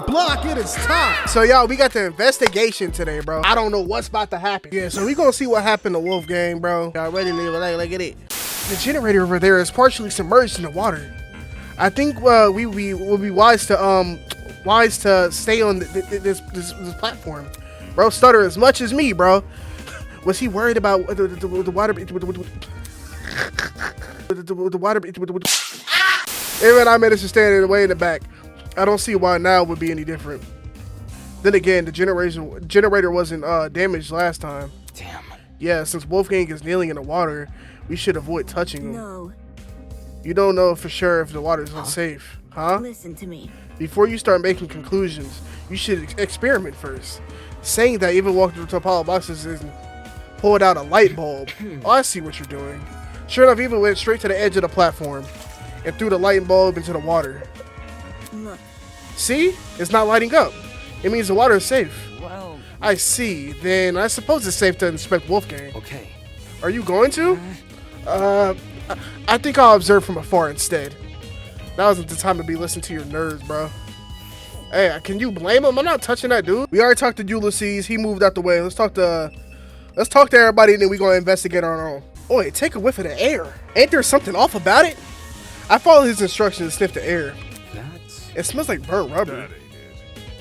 block, it is time. So y'all, we got the investigation today, bro. I don't know what's about to happen. Yeah, so we gonna see what happened to Wolfgang, bro. Y'all ready to leave it like it? The generator over there is partially submerged in the water. I think we will be wise to stay on this platform. Bro, stutter as much as me, bro. Was he worried about the water? The water. Even I managed to stand in the way in the back. I don't see why now would be any different. Then again, the generator wasn't damaged last time. Damn. Yeah, since Wolfgang is kneeling in the water, we should avoid touching him. No. You don't know for sure if the water is unsafe, huh? Listen to me. Before you start making conclusions, you should experiment first. Saying that even walking through Apollo boxes isn't pulled out a light bulb. Oh, I see what you're doing. Sure enough, even went straight to the edge of the platform and threw the light bulb into the water. Look. See? It's not lighting up. It means the water is safe. Well, I see. Then I suppose it's safe to inspect Wolfgang. okay. Are you going to? I think I'll observe from afar instead. Now isn't the time to be listening to your nerves, bro. Hey, can you blame him? I'm not touching that dude. We already talked to Ulysses. He moved out the way. Let's talk to everybody, and then we gonna investigate on our own. Oh, wait, take a whiff of the air. Ain't there something off about it? I followed his instructions to sniff the air. It smells like burnt rubber.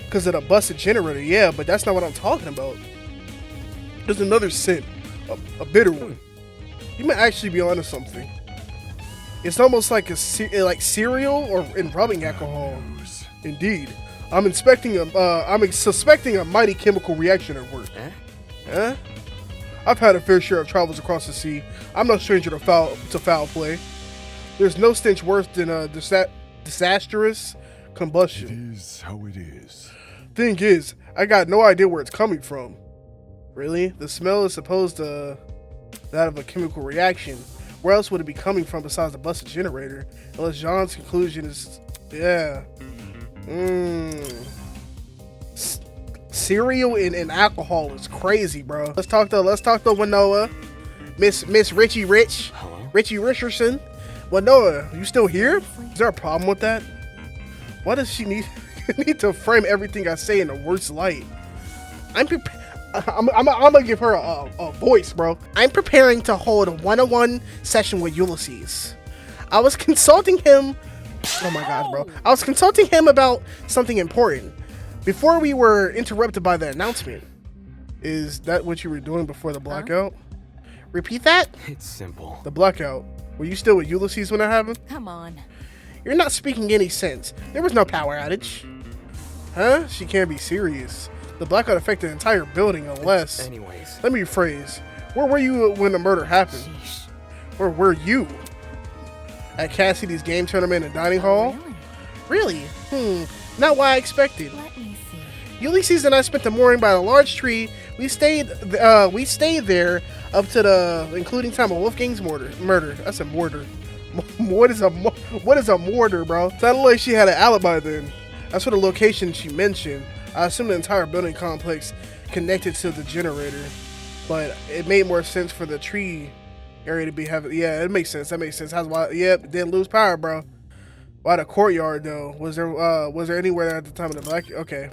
Because of the busted generator, yeah, but that's not what I'm talking about. There's another scent, a bitter one. You might actually be onto something. It's almost like cereal or in rubbing alcohol. Indeed, I'm suspecting a mighty chemical reaction at work. Huh? I've had a fair share of travels across the sea. I'm no stranger to foul play. There's no stench worse than a disastrous combustion. It is how it is. Thing is, I got no idea where it's coming from. Really? The smell is supposed to that of a chemical reaction. Where else would it be coming from besides the busted generator? Unless Jean's conclusion is, yeah. Cereal and alcohol is crazy, bro. Let's talk to Wanoa, Miss Richie Rich. Hello? Richie Richardson. Wanoa, you still here? Is there a problem with that? Why does she need to frame everything I say in the worst light? I'm gonna give her a voice, bro. I'm preparing to hold a one-on-one session with Ulysses. I was consulting him. Oh my gosh, bro. I was consulting him about something important before we were interrupted by the announcement. Is that what you were doing before the blackout? Repeat that? It's simple. The blackout. Were you still with Ulysses when that happened? Come on. You're not speaking any sense. There was no power outage. Huh? She can't be serious. The blackout affected the entire building unless... Anyways. Let me rephrase. Where were you when the murder happened? Sheesh. Where were you? At Cassidy's game tournament and dining hall? Really? Not what I expected. Let me see. Ulysses and I spent the morning by a large tree. We stayed there up to the including time of Wolfgang's murder. That's a mortar. What is a mortar, bro? Sounded like she had an alibi then. That's for the location she mentioned. I assume the entire building complex connected to the generator, but it made more sense for the tree area to be having. Yeah, it makes sense. That makes sense. Yep, didn't lose power, bro. Why the courtyard though? Was there anywhere at the time of the black? Okay.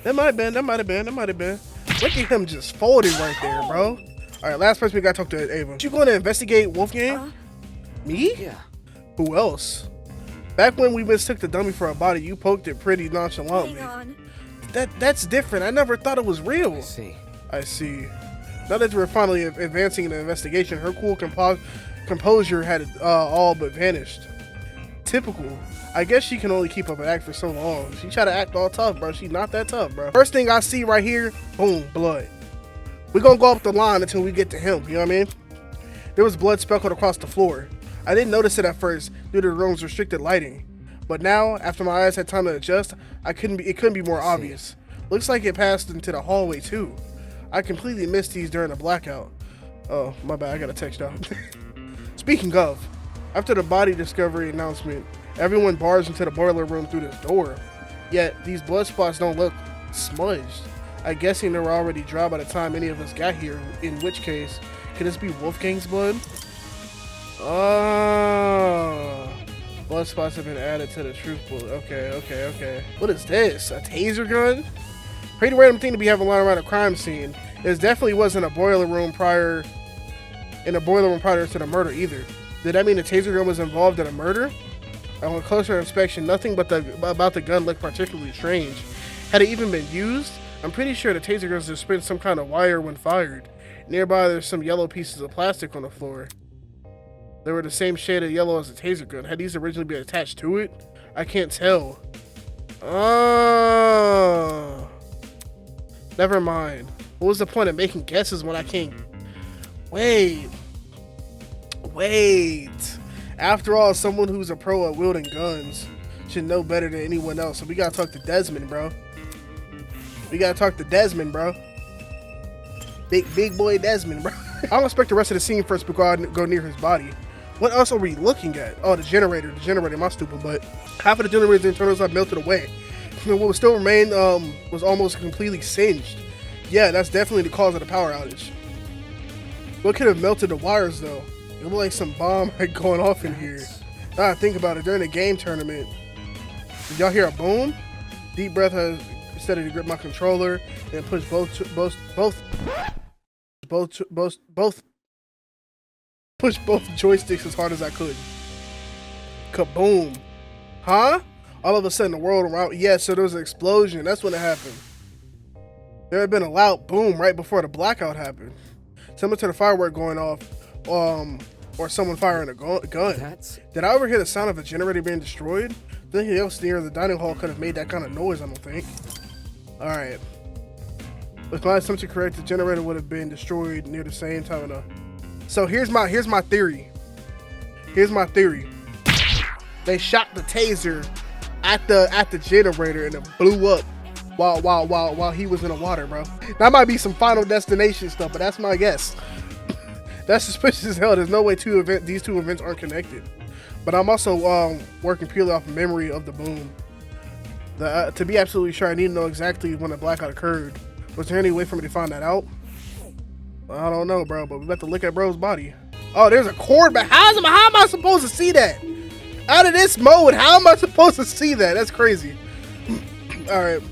That might have been. Look at him just folding right there, bro. All right, last person we gotta talk to Ava. You going to investigate Wolfgang? Me? Yeah. Who else? Back when we mistook the dummy for a body, you poked it pretty nonchalantly. Hang on. That's different. I never thought it was real. I see. Now that we're finally advancing in the investigation, her cool composure had all but vanished. Typical. I guess she can only keep up an act for so long. She try to act all tough, bro. She's not that tough, bro. First thing I see right here, boom, blood. We're gonna go up the line until we get to him, you know what I mean? There was blood speckled across the floor. I didn't notice it at first due to the room's restricted lighting. But now, after my eyes had time to adjust, it couldn't be more obvious. Looks like it passed into the hallway too. I completely missed these during the blackout. Oh, my bad, I got a text out. Speaking of, after the body discovery announcement, everyone barged into the boiler room through this door. Yet, these blood spots don't look smudged. I'm guessing they were already dry by the time any of us got here, in which case, could this be Wolfgang's blood? Blood spots have been added to the truth bullet. Okay. What is this? A taser gun? Pretty random thing to be having lying around a crime scene. It definitely wasn't a boiler room prior to the murder either. Did that mean the taser gun was involved in a murder? On closer inspection, nothing but about the gun looked particularly strange. Had it even been used? I'm pretty sure the taser gun suspended some kind of wire when fired. Nearby, there's some yellow pieces of plastic on the floor. They were the same shade of yellow as the taser gun. Had these originally been attached to it? I can't tell. Oh. Never mind. What was the point of making guesses when I can't... Wait. After all, someone who's a pro at wielding guns should know better than anyone else. So we gotta talk to Desmond, bro. Big boy Desmond, bro. I'll inspect the rest of the scene first before I go near his body. What else are we looking at? Oh, the generator, my stupid butt. Half of the generator's internals have melted away. And what still remained was almost completely singed. Yeah, that's definitely the cause of the power outage. What could have melted the wires though? It looked like some bomb had going off in here. Now I think about it, during the game tournament. Did y'all hear a boom? Deep breath has steady to grip my controller and push both joysticks as hard as I could. Kaboom. Huh? All of a sudden the world around, yeah, so there was an explosion. That's when it happened. There had been a loud boom right before the blackout happened. Similar to the firework going off, or someone firing a gun. Did I ever hear the sound of a generator being destroyed? Nothing else near the dining hall could have made that kind of noise, I don't think. Alright. If my assumption correct, the generator would have been destroyed near the same time. So here's my theory. They shot the taser at the generator and it blew up while he was in the water, bro. That might be some Final Destination stuff, but that's my guess. That's suspicious as hell. There's no way these two events aren't connected. But I'm also working purely off of memory of the boom. To be absolutely sure, I need to know exactly when the blackout occurred. Was there any way for me to find that out? I don't know, bro, but we got to look at bro's body. Oh, there's a cord, but how am I supposed to see that? Out of this mode, how am I supposed to see that? That's crazy. Alright.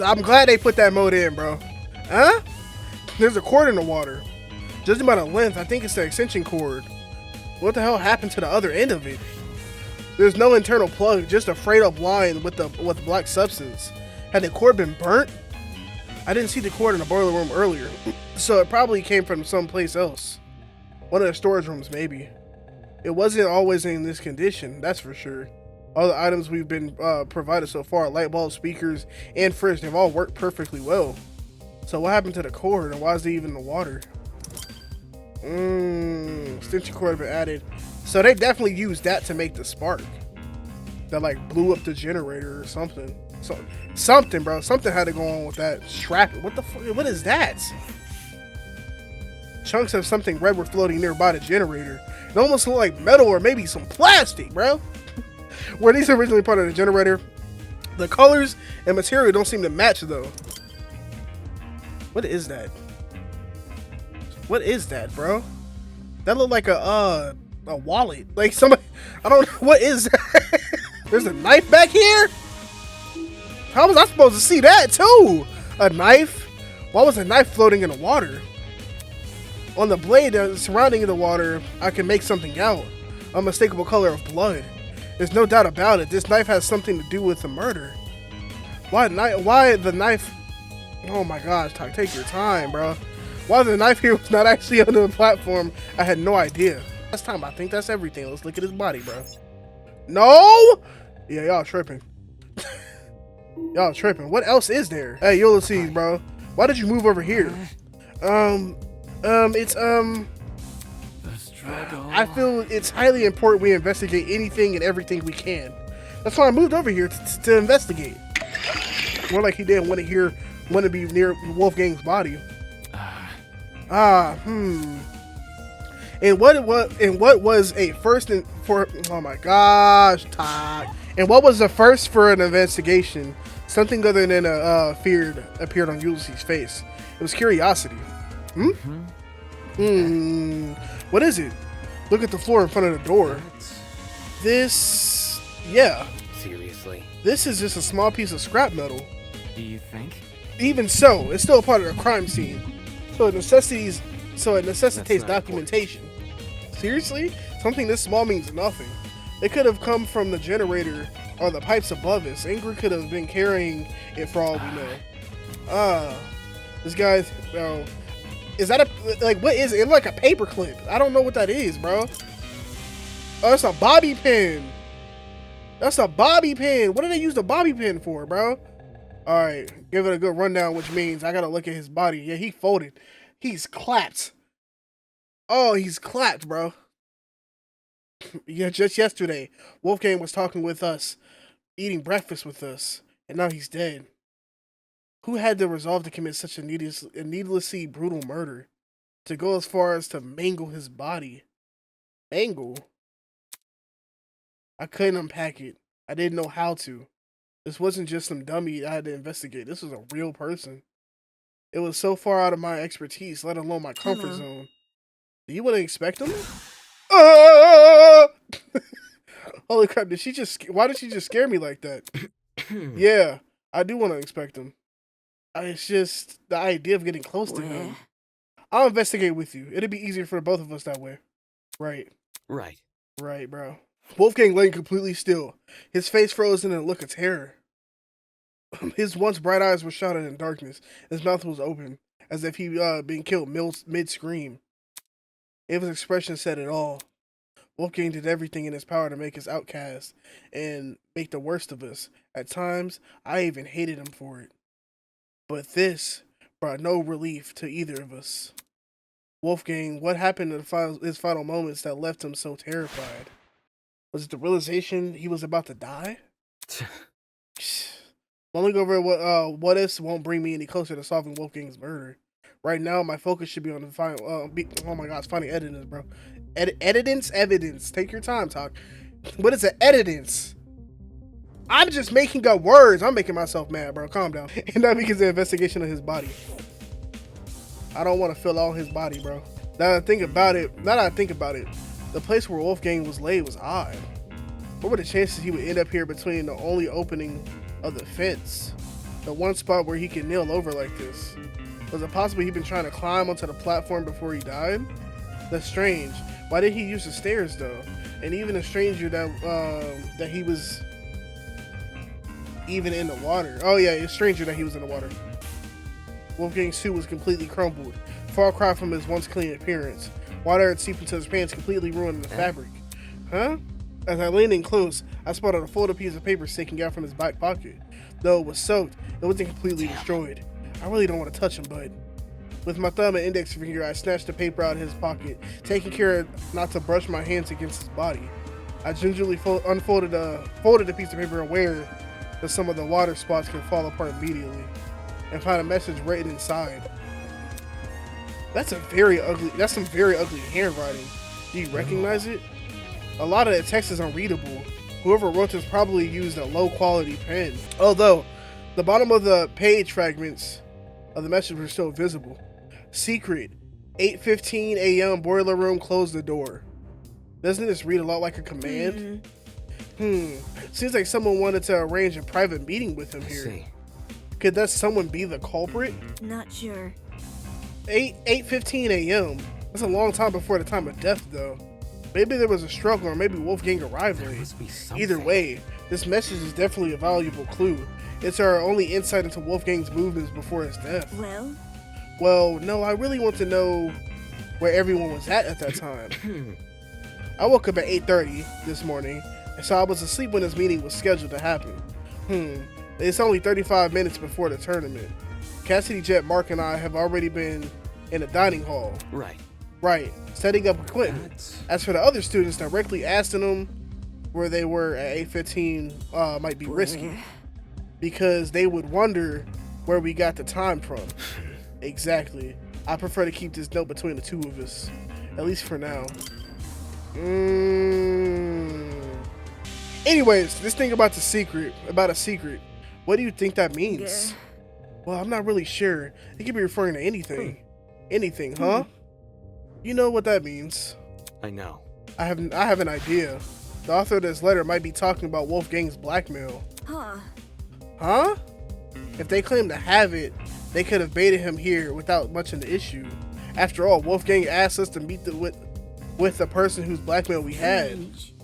I'm glad they put that mode in, bro. Huh? There's a cord in the water. Judging by the length, I think it's the extension cord. What the hell happened to the other end of it? There's no internal plug, just a frayed up line with black substance. Had the cord been burnt? I didn't see the cord in the boiler room earlier, so it probably came from someplace else. One of the storage rooms, maybe. It wasn't always in this condition, that's for sure. All the items we've been provided so far, light bulbs, speakers, and fridge, they've all worked perfectly well. So what happened to the cord, and why is it even in the water? Extension cord been added. So they definitely used that to make the spark that like blew up the generator or something. Something, bro. Something had to go on with that strap. What the fuck? What is that? Chunks of something red were floating nearby the generator. It almost looked like metal or maybe some plastic, bro. Were these originally part of the generator? The colors and material don't seem to match though. What is that? What is that, bro? That looked like a wallet. Like somebody, I don't know, what is that? There's a knife back here? How was I supposed to see that too? A knife? Why was a knife floating in the water? On the blade surrounding the water, I can make something out. A unmistakable color of blood. There's no doubt about it. This knife has something to do with the murder. Why the knife? Oh my gosh, take your time, bro. Why the knife here was not actually on the platform, I had no idea. Last time, I think that's everything. Let's look at his body, bro. No! Yeah, y'all tripping. Y'all tripping. What else is there? Hey, Ulysses, bro. Why did you move over here? I feel it's highly important we investigate anything and everything we can. That's why I moved over here to investigate. More like he didn't want to be near Wolfgang's body. And what was a first for? Oh my gosh, Todd. And what was the first for an investigation? Something other than a fear appeared on Ulysses' face. It was curiosity. What is it? Look at the floor in front of the door. Yeah. Seriously? This is just a small piece of scrap metal. Do you think? Even so, it's still part of the crime scene. So it necessitates That's not documentation. Seriously? Something this small means nothing. It could have come from the generator or the pipes above us. Ingrid could have been carrying it for all we know. This guy's, is that what is it? It's like a paper clip. I don't know what that is, bro. Oh, it's a bobby pin. That's a bobby pin. What do they use the bobby pin for, bro? All right, give it a good rundown, which means I gotta look at his body. Yeah, he folded. He's clapped. Oh, he's clapped, bro. Yeah, just yesterday, Wolfgang was talking with us, eating breakfast with us, and now he's dead. Who had the resolve to commit such a needlessly brutal murder? To go as far as to mangle his body? Mangle? I couldn't unpack it. I didn't know how to. This wasn't just some dummy I had to investigate. This was a real person. It was so far out of my expertise, let alone my comfort zone. Do you want to expect him? Holy crap, why did she just scare me like that? Yeah, I do want to expect him. It's just the idea of getting close to him. I'll investigate with you. It'll be easier for both of us that way. Right. Right, bro. Wolfgang lay completely still, his face frozen in a look of terror. His once bright eyes were shrouded in darkness. His mouth was open, as if he been killed mid-scream. Ava's expression said it all. Wolfgang did everything in his power to make us outcast and make the worst of us. At times, I even hated him for it. But this brought no relief to either of us. Wolfgang, what happened in his final moments that left him so terrified? Was it the realization he was about to die? Mulling over what ifs won't bring me any closer to solving Wolfgang's murder. Right now, my focus should be on the final. Oh my gosh, finding evidence, bro. Evidence. Take your time, talk. What is it? Evidence. I'm just making up words. I'm making myself mad, bro. Calm down. And that begins the investigation of his body. I don't want to feel all his body, bro. Now that I think about it, the place where Wolfgang was laid was odd. What were the chances he would end up here between the only opening of the fence? The one spot where he could kneel over like this. Was it possible he'd been trying to climb onto the platform before he died? That's strange. Why did he use the stairs though? And even a stranger that he was even in the water. Oh yeah, it's stranger that he was in the water. Wolfgang's suit was completely crumbled, far cry from his once clean appearance. Water had seeped into his pants, completely ruining the fabric. Huh? As I leaned in close, I spotted a folded piece of paper sticking out from his back pocket. Though it was soaked, it wasn't completely destroyed. I really don't want to touch him, bud. With my thumb and index finger, I snatched the paper out of his pocket, taking care not to brush my hands against his body. I gingerly folded the piece of paper, aware that some of the water spots could fall apart immediately, and found a message written inside. That's some very ugly handwriting. Do you recognize it? A lot of the text is unreadable. Whoever wrote this probably used a low quality pen. Although, the bottom of the page fragments of the message were still visible. Secret, 8:15 a.m. boiler room, close the door. Doesn't this read a lot like a command? Seems like someone wanted to arrange a private meeting with him here. Could that someone be the culprit? Not sure. 8:15 a.m. That's a long time before the time of death, though. Maybe there was a struggle, or maybe Wolfgang arrived late. Either way, this message is definitely a valuable clue. It's our only insight into Wolfgang's movements before his death. Well, no, I really want to know where everyone was at that time. I woke up at 8:30 this morning, and so I was asleep when this meeting was scheduled to happen. It's only 35 minutes before the tournament. Cassidy, Jet, Mark, and I have already been in the dining hall. Right, setting up equipment. As for the other students, directly asking them where they were at 8:15 might be risky, because they would wonder where we got the time from. Exactly. I prefer to keep this note between the two of us, at least for now. Anyways, this thing about a secret. What do you think that means? Well, I'm not really sure. It could be referring to anything. Anything, huh? You know what that means. I know. I have an idea. The author of this letter might be talking about Wolfgang's blackmail. Huh. Huh? If they claim to have it, they could have baited him here without much of an issue. After all, Wolfgang asked us to meet with the person whose blackmail we had. Strange.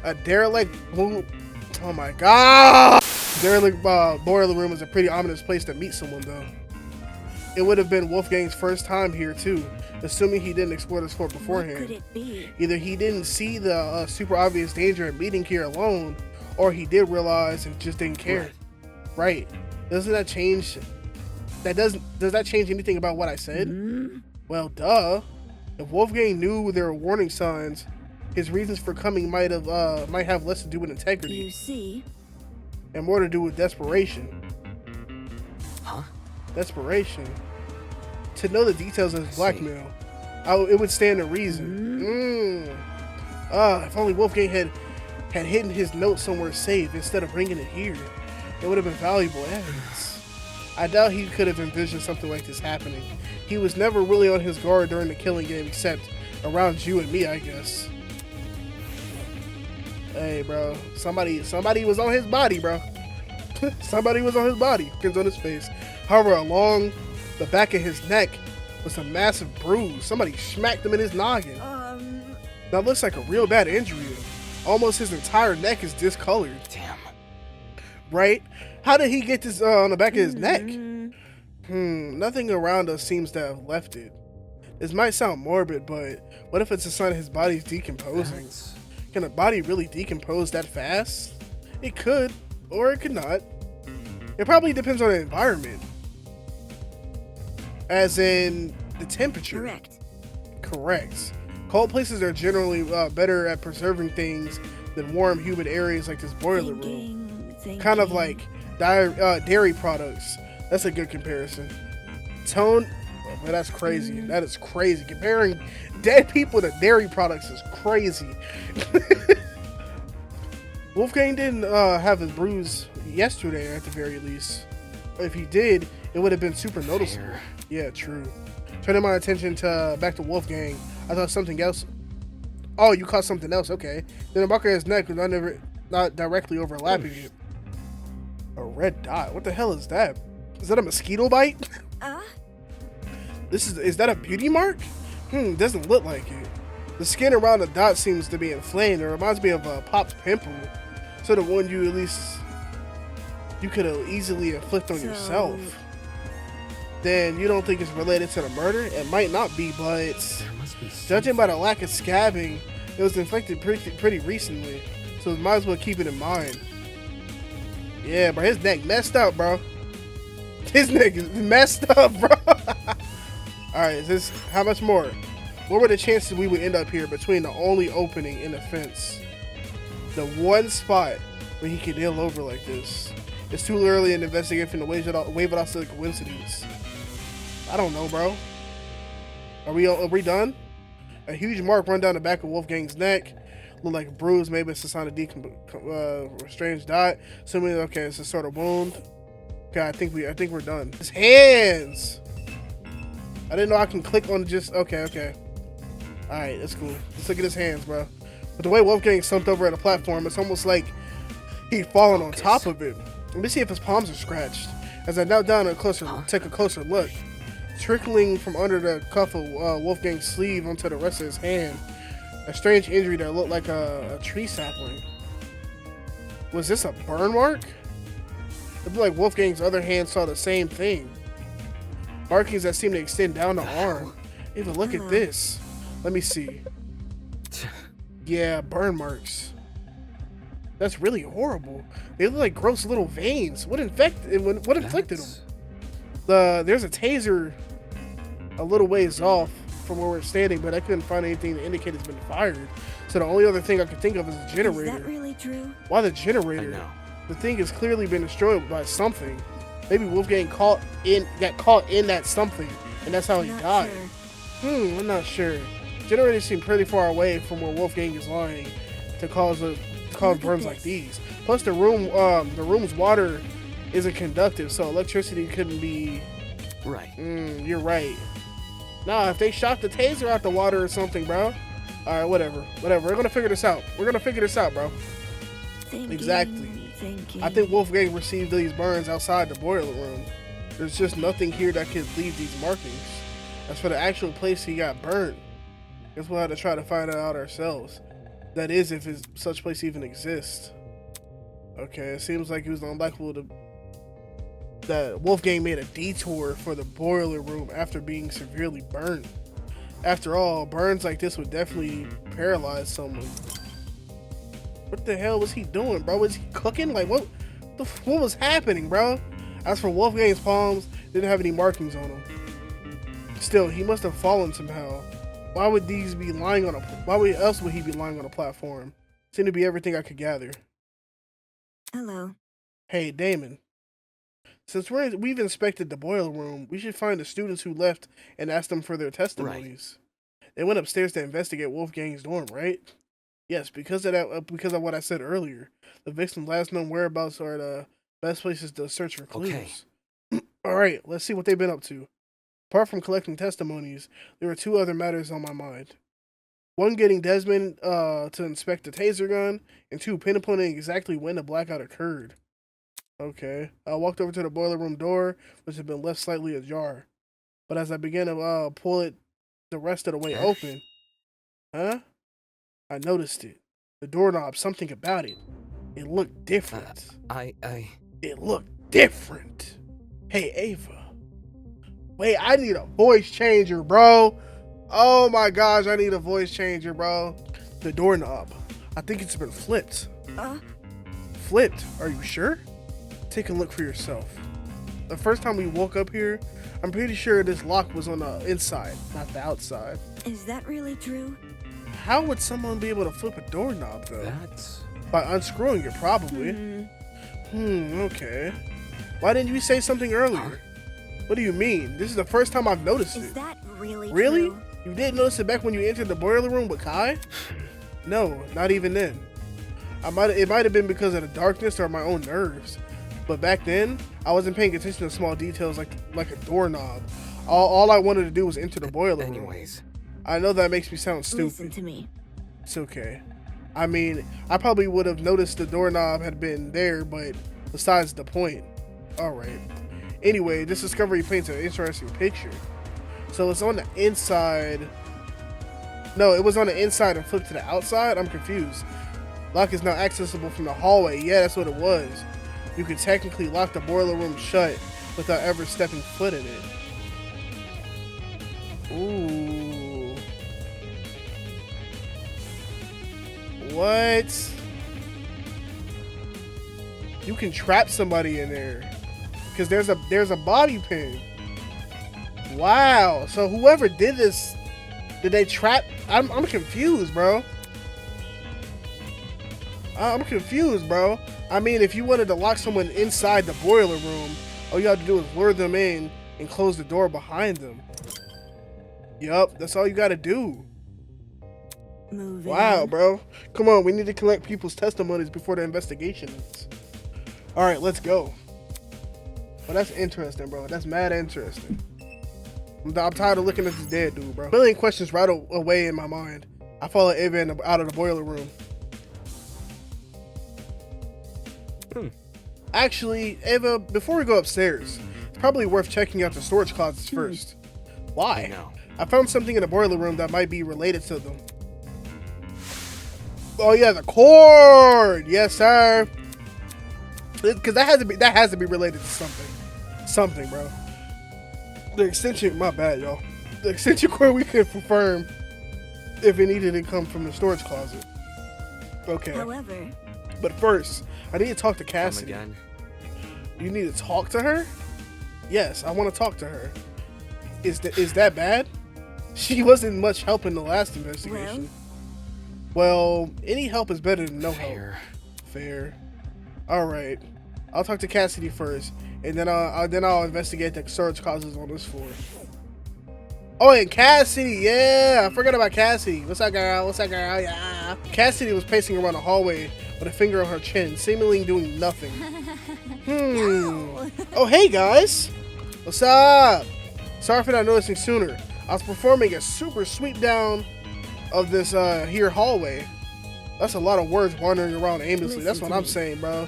A derelict... Oh my god! Derelict boiler room is a pretty ominous place to meet someone, though. It would have been Wolfgang's first time here, too, assuming he didn't explore this fort beforehand. What could it be? Either he didn't see the super obvious danger of meeting here alone, or he did realize and just didn't care. Right. Doesn't that change... Does that change anything about what I said? Well, duh. If Wolfgang knew there were warning signs, his reasons for coming might have less to do with integrity. You see? And more to do with desperation. Huh? Desperation. To know the details of his blackmail. It would stand to reason. If only Wolfgang had hidden his note somewhere safe instead of bringing it here, it would have been valuable evidence. I doubt he could have envisioned something like this happening. He was never really on his guard during the killing game, except around you and me, I guess. Hey, bro. Somebody was on his body, bro. Somebody was on his body. Pins on his face. However, along the back of his neck was a massive bruise. Somebody smacked him in his noggin. That looks like a real bad injury. Almost his entire neck is discolored. Damn. Right? How did he get this on the back of his neck? Nothing around us seems to have left it. This might sound morbid, but what if it's a sign his body's decomposing? Can a body really decompose that fast? It could, or it could not. It probably depends on the environment. As in the temperature. Correct. Cold places are generally better at preserving things than warm, humid areas like this boiler room. Kind of like dairy products. That's a good comparison. Tone, well, that's crazy. That is crazy. Comparing dead people to dairy products is crazy. Wolfgang didn't have his bruise yesterday, at the very least. If he did, it would have been super noticeable. Yeah, true. Turning my attention back to Wolfgang, I thought something else. Oh, you caught something else. Okay. Then the mark on his neck was not directly overlapping it. A red dot. What the hell is that? Is that a mosquito bite? Is that a beauty mark? Doesn't look like it. The skin around the dot seems to be inflamed. It reminds me of a popped pimple. So the one you could easily inflict on yourself. Then you don't think it's related to the murder? It might not be, but judging by the lack of scabbing, it was inflicted pretty recently. So we might as well keep it in mind. Yeah, bro, his neck messed up, bro. His neck is messed up, bro. Alright, how much more? What were the chances we would end up here between the only opening in the fence? The one spot where he could ill over like this. It's too early in the investigation to wave it off as a coincidence. I don't know, bro. Are we done? A huge mark run down the back of Wolfgang's neck. Look like a bruise. Maybe it's a sign of strange dot. Assuming, okay, it's a sort of wound. Okay, I think we're done. His hands. I didn't know I can click on just. Okay. All right, that's cool. Let's look at his hands, bro. But the way Wolfgang slumped over at the platform, it's almost like he'd fallen on top of it. Let me see if his palms are scratched. As I knelt down and take a closer look, trickling from under the cuff of Wolfgang's sleeve onto the rest of his hand, a strange injury that looked like a tree sapling. Was this a burn mark? It looked like Wolfgang's other hand saw the same thing. Markings that seem to extend down the arm. Even look at this. Let me see. Yeah, burn marks. That's really horrible. They look like gross little veins. What inflicted them? There's a taser a little ways off from where we're standing, but I couldn't find anything to indicate it's been fired. So the only other thing I could think of is a generator. Is that really true? Why the generator? The thing has clearly been destroyed by something. Maybe Wolfgang got caught in that something, and that's how he died. Sure. I'm not sure. Generators seem pretty far away from where Wolfgang is lying to cause burns like these. Plus, the room's water isn't conductive, so electricity couldn't be. Right. You're right. Nah, if they shot the taser out the water or something, bro, All right, whatever. We're gonna figure this out. Bro. Exactly. I think Wolfgang received these burns outside the boiler room. There's just nothing here that could leave these markings. As for the actual place he got burned, guess we'll have to try to find it out ourselves. That is, if such place even exists. Okay, it seems like it was unlikely that Wolfgang made a detour for the boiler room after being severely burned. After all, burns like this would definitely paralyze someone. What the hell was he doing, bro? Was he cooking? Like, what was happening, bro? As for Wolfgang's palms, didn't have any markings on them. Still, he must have fallen somehow. Why would these be lying on why else would he be lying on a platform? Seemed to be everything I could gather. Hello. Hey, Damon. Since we've inspected the boiler room, we should find the students who left and ask them for their testimonies. Right. They went upstairs to investigate Wolfgang's dorm, right? Yes, because of that. Because of what I said earlier. The victim's last known whereabouts are the best places to search for clues. Okay. All right, let's see what they've been up to. Apart from collecting testimonies, there were 2 other matters on my mind. 1, getting Desmond to inspect the taser gun, and 2, pinpointing exactly when the blackout occurred. Okay. I walked over to the boiler room door, which had been left slightly ajar. But as I began to pull it the rest of the way open, I noticed it. The doorknob, something about it. It looked different. It looked different. Hey, Ava. Wait, I need a voice changer, bro. Oh my gosh, I need a voice changer, bro. The doorknob. I think it's been flipped. Flipped? Are you sure? Take a look for yourself. The first time we woke up here, I'm pretty sure this lock was on the inside, not the outside. Is that really true? How would someone be able to flip a doorknob, though? That's... By unscrewing it, probably. Okay. Why didn't you say something earlier? What do you mean? This is the first time I've noticed it. Is that really true? You didn't notice it back when you entered the boiler room with Kai? No, not even then. It might have been because of the darkness or my own nerves. But back then, I wasn't paying attention to small details like a doorknob. All I wanted to do was enter the boiler room. I know that makes me sound stupid. Listen to me. It's okay. I mean, I probably would have noticed the doorknob had been there, but besides the point. Alright. Anyway, this discovery paints an interesting picture. So it's on the inside. No, it was on the inside and flipped to the outside? I'm confused. Lock is now accessible from the hallway. Yeah, that's what it was. You could technically lock the boiler room shut without ever stepping foot in it. Ooh. What? You can trap somebody in there because there's a bobby pin. Wow. So whoever did this, did they trap? I'm confused, bro. I'm confused, bro. I mean, if you wanted to lock someone inside the boiler room, all you have to do is lure them in and close the door behind them. Yup, that's all you gotta do. Wow, bro. Come on, we need to collect people's testimonies before the investigation ends. Alright, let's go. Well, that's interesting, bro. That's mad interesting. I'm tired of looking at this dead dude, bro. A million questions right away in my mind. I followed Ava out of the boiler room. Actually, Ava, before we go upstairs, it's probably worth checking out the storage closets first. Why? I found something in the boiler room that might be related to them. Oh yeah, the cord! Yes, sir. Because that has to be related to something. Something, bro. The extension, my bad, y'all. The extension cord we could confirm if it needed to come from the storage closet. Okay. However, but first, I need to talk to Cassidy. You need to talk to her? Yes, I want to talk to her. Is that bad? She wasn't much help in the last investigation. Well, any help is better than no help. Fair. All right. I'll talk to Cassidy first, and then I'll investigate the storage closets on this floor. Oh, and Cassidy, yeah, I forgot about Cassidy. What's up, girl? What's up, girl? Yeah. Cassidy was pacing around the hallway with a finger on her chin, seemingly doing nothing. Oh, hey guys. What's up? Sorry for not noticing sooner. I was performing a super sweep down of this here hallway. That's a lot of words wandering around aimlessly. That's what I'm saying, bro.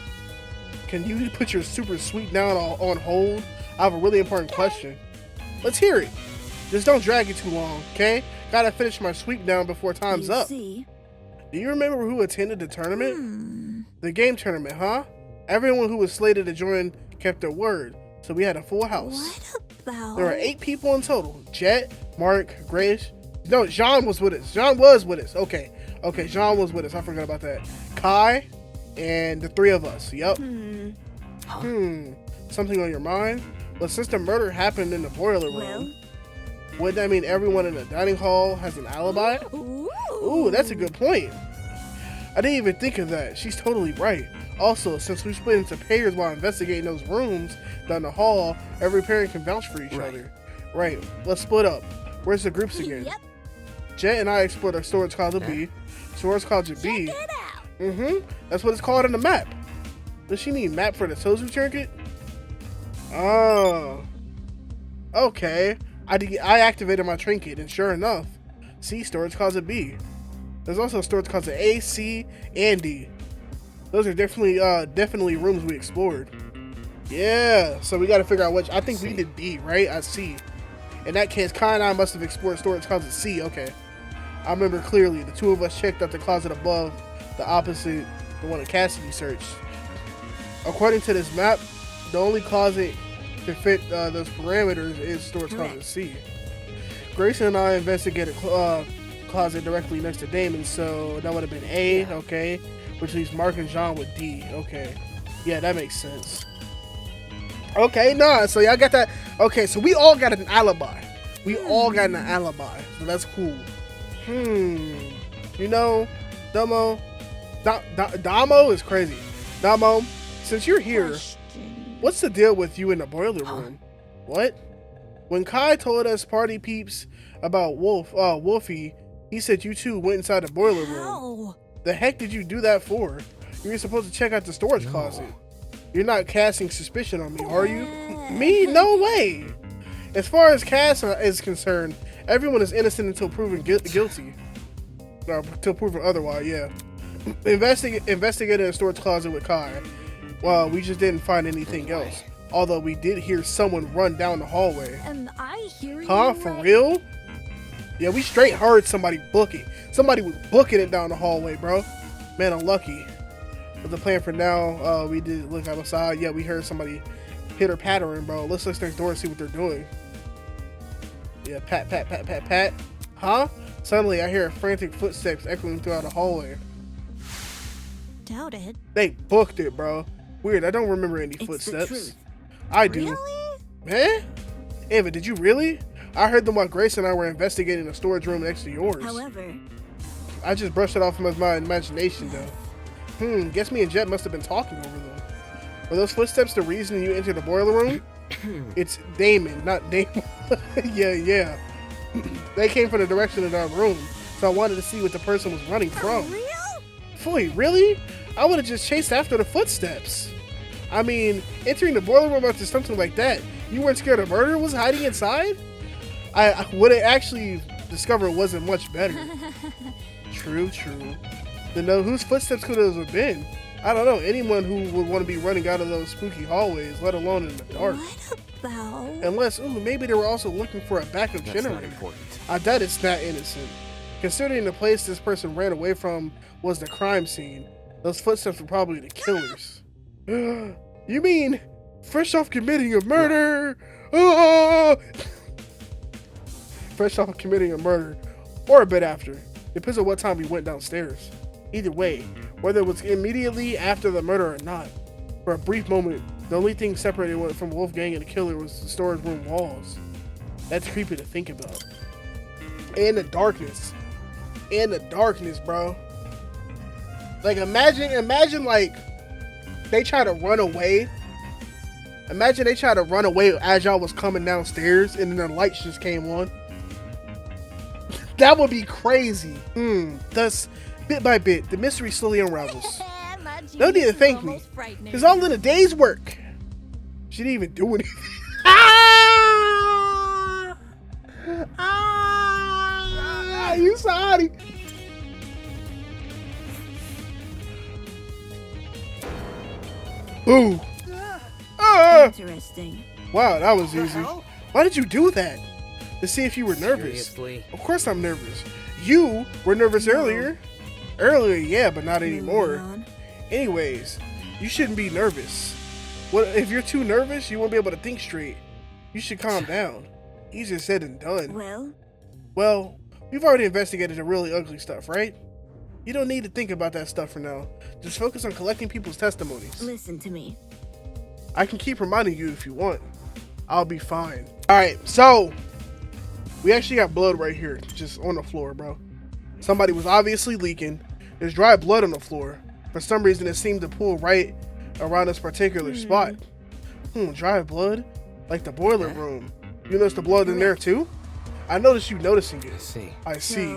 Can you put your super sweep down on hold? I have a really important question. Let's hear it. Just don't drag it too long, okay? Gotta finish my sweep down before time's up. See? Do you remember who attended the tournament? The game tournament, huh? Everyone who was slated to join kept their word, so we had a full house. What about? There were 8 people in total. Jet, Mark, Grace. No, Jean was with us. Jean was with us. Okay, Jean was with us. I forgot about that. Kai, and the 3 of us. Yep. Something on your mind? Well, since the murder happened in the boiler room, wouldn't that mean everyone in the dining hall has an alibi? Ooh, that's a good point. I didn't even think of that. She's totally right. Also, since we split into pairs while investigating those rooms down the hall, every pair can vouch for each other. Right, let's split up. Where's the groups again? Yep. Jet and I explored our storage closet B. Storage closet B. Check it out. That's what it's called on the map. Does she need map for the Tozu trinket? Oh. Okay. I activated my trinket, and sure enough, see, storage closet B. There's also storage closet A, C, and D. Those are definitely rooms we explored. Yeah, so we got to figure out which. I think we did D, right? I see. In that case, Kai and I must have explored storage closet C. Okay. I remember clearly. The 2 of us checked out the closet above, the opposite, the one that Cassidy searched. According to this map, the only closet to fit those parameters is storage closet C. Grayson and I investigated closet directly next to Damon, so that would have been A, okay, which leaves Mark and Jean with D, okay. Yeah, that makes sense. Okay, nah, so y'all got that. Okay, so we all got an alibi. We all got an alibi, so that's cool. You know, Damo is crazy. Damo, since you're here, what's the deal with you in the boiler room? What? When Kai told us party peeps about Wolfie, he said you two went inside the boiler room. The heck did you do that for? You were supposed to check out the storage closet. You're not casting suspicion on me, are you? Me? No way. As far as Cass is concerned, everyone is innocent until proven guilty. No, until proven otherwise, yeah. Investigated a storage closet with Kai. Well, we just didn't find anything else. Although we did hear someone run down the hallway. Am I hearing Huh? For real? Yeah, we straight heard somebody book it. Somebody was booking it down the hallway, bro. Man, unlucky. But the plan for now, we did look outside. Yeah, we heard somebody pitter pattering, bro. Let's look next door and see what they're doing. Yeah, pat, pat, pat, pat, pat. Huh? Suddenly, I hear frantic footsteps echoing throughout the hallway. Doubt it. They booked it, bro. Weird, I don't remember any footsteps. I do. Really? Man? Ava, did you really? I heard them while Grace and I were investigating the storage room next to yours. However, I just brushed it off from my imagination, though. Guess me and Jet must have been talking over them. Were those footsteps the reason you entered the boiler room? It's Damon, not Damon. yeah. They came from the direction of our room, so I wanted to see what the person was running from. real? Boy, really? I would have just chased after the footsteps. I mean, entering the boiler room after something like that, you weren't scared a murderer was hiding inside? I would have actually discovered it wasn't much better. True. Then whose footsteps could those have been? I don't know. Anyone who would want to be running out of those spooky hallways, let alone in the dark. What about? Unless, maybe they were also looking for a backup generator. I doubt it's that innocent. Considering the place this person ran away from was the crime scene, those footsteps were probably the killers. You mean fresh off committing a murder? Fresh off committing a murder, or a bit after. Depends on what time we went downstairs. Either way, whether it was immediately after the murder or not, for a brief moment, the only thing separating from Wolfgang and the killer was the storage room walls. That's creepy to think about. And the darkness. Bro. Like, imagine like, they try to run away. Imagine they try to run away as y'all was coming downstairs and then the lights just came on. That would be crazy. Thus, bit by bit, the mystery slowly unravels. No need to thank me. It's all in a day's work. She didn't even do anything. You sorry. Ooh. Ah! Interesting. Wow, that was easy. Why did you do that? To see if you were nervous. Seriously? Of course I'm nervous. You were nervous earlier. Earlier, yeah, but not anymore. Moving on. Anyways, you shouldn't be nervous. What if you're too nervous? You won't be able to think straight. You should calm down. Easier said than done. Well, we've already investigated the really ugly stuff, right? You don't need to think about that stuff for now. Just focus on collecting people's testimonies. Listen to me. I can keep reminding you if you want. I'll be fine. Alright, so we actually got blood right here, just on the floor, bro. Somebody was obviously leaking. There's dry blood on the floor. For some reason, it seemed to pool right around this particular spot. Dry blood? Like the boiler room. You notice the blood in there too? I noticed you noticing it. I see.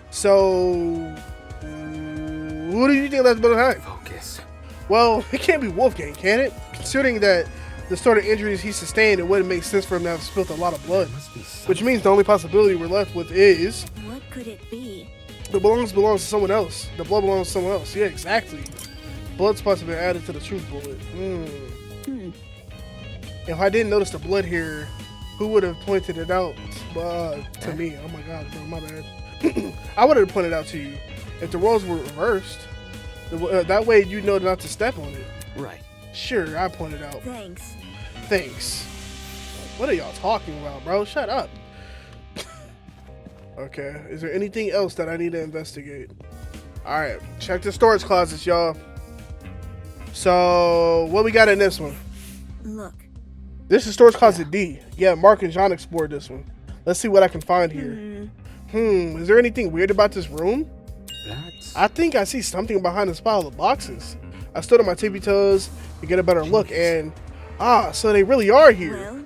So who do you think left blood behind? Focus. Well, it can't be Wolfgang, can it? Considering that the sort of injuries he sustained, it wouldn't make sense for him to have spilled a lot of blood. Which means the only possibility we're left with is... What could it be? The belongs to someone else. The blood belongs to someone else. Yeah, exactly. Blood spots have been added to the truth bullet. If I didn't notice the blood here, who would have pointed it out to me? Oh my god, bro, my bad. I would have pointed out to you. If the roles were reversed, that way you know not to step on it. Right. Sure, I pointed out. Thanks. What are y'all talking about, bro? Shut up. Okay, is there anything else that I need to investigate? Alright, check the storage closets, y'all. So, what we got in this one? Look. This is storage closet D. Yeah, Mark and John explored this one. Let's see what I can find here. Is there anything weird about this room? I think I see something behind this pile of boxes. I stood on my tippy toes to get a better look, and so they really are here. Well?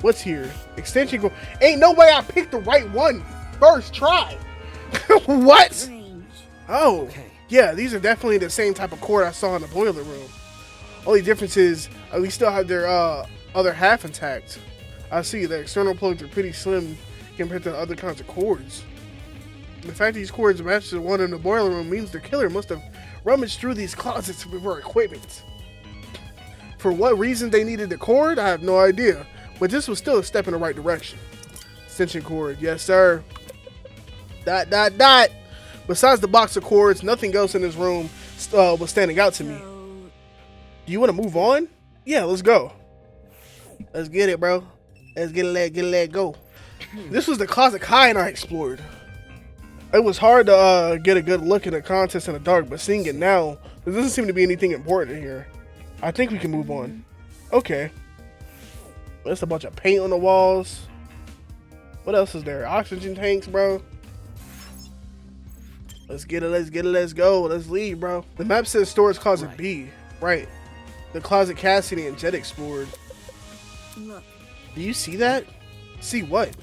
What's here? Extension cord. Ain't no way I picked the right one first try. What? Strange. Oh, Okay. yeah, these are definitely the same type of cord I saw in the boiler room. Only difference is we still have their other half intact. I see the external plugs are pretty slim compared to other kinds of cords. The fact these cords match the one in the boiler room means the killer must have rummaged through these closets for equipment. For what reason they needed the cord, I have no idea. But this was still a step in the right direction. Extension cord, yes sir. ... Besides the box of cords, nothing else in this room was standing out to me. Do you want to move on? Yeah, let's go. Let's get it, bro. Let's get it, go. This was the closet Kai and I explored. It was hard to get a good look at the contents in the dark, but seeing it now, there doesn't seem to be anything important here. I think we can move on. Okay. There's a bunch of paint on the walls. What else is there? Oxygen tanks, bro. Let's get it, let's go. Let's leave, bro. The map says storage closet B. Right. The closet Cassidy and Jet explored. Look. Do you see that? See what?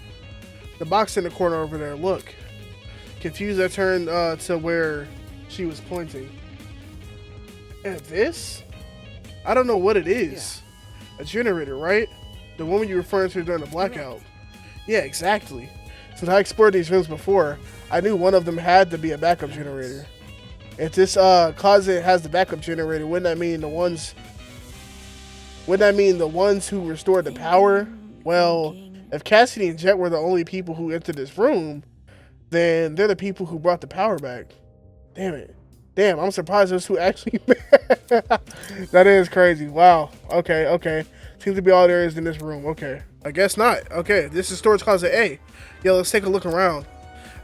The box in the corner over there, look. Confused, I turned to where she was pointing. And this? I don't know what it is. Yeah. A generator, right? The woman you referring to during the blackout. Yeah, exactly. Since I explored these rooms before, I knew one of them had to be a backup generator. If this closet has the backup generator, wouldn't that mean the ones who restored the power? Well, if Cassidy and Jet were the only people who entered this room, then they're the people who brought the power back. Damn it. Damn, I'm surprised those two actually... That is crazy. Wow. Okay. Seems to be all there is in this room. Okay. I guess not. Okay, this is storage closet A. Yo, let's take a look around.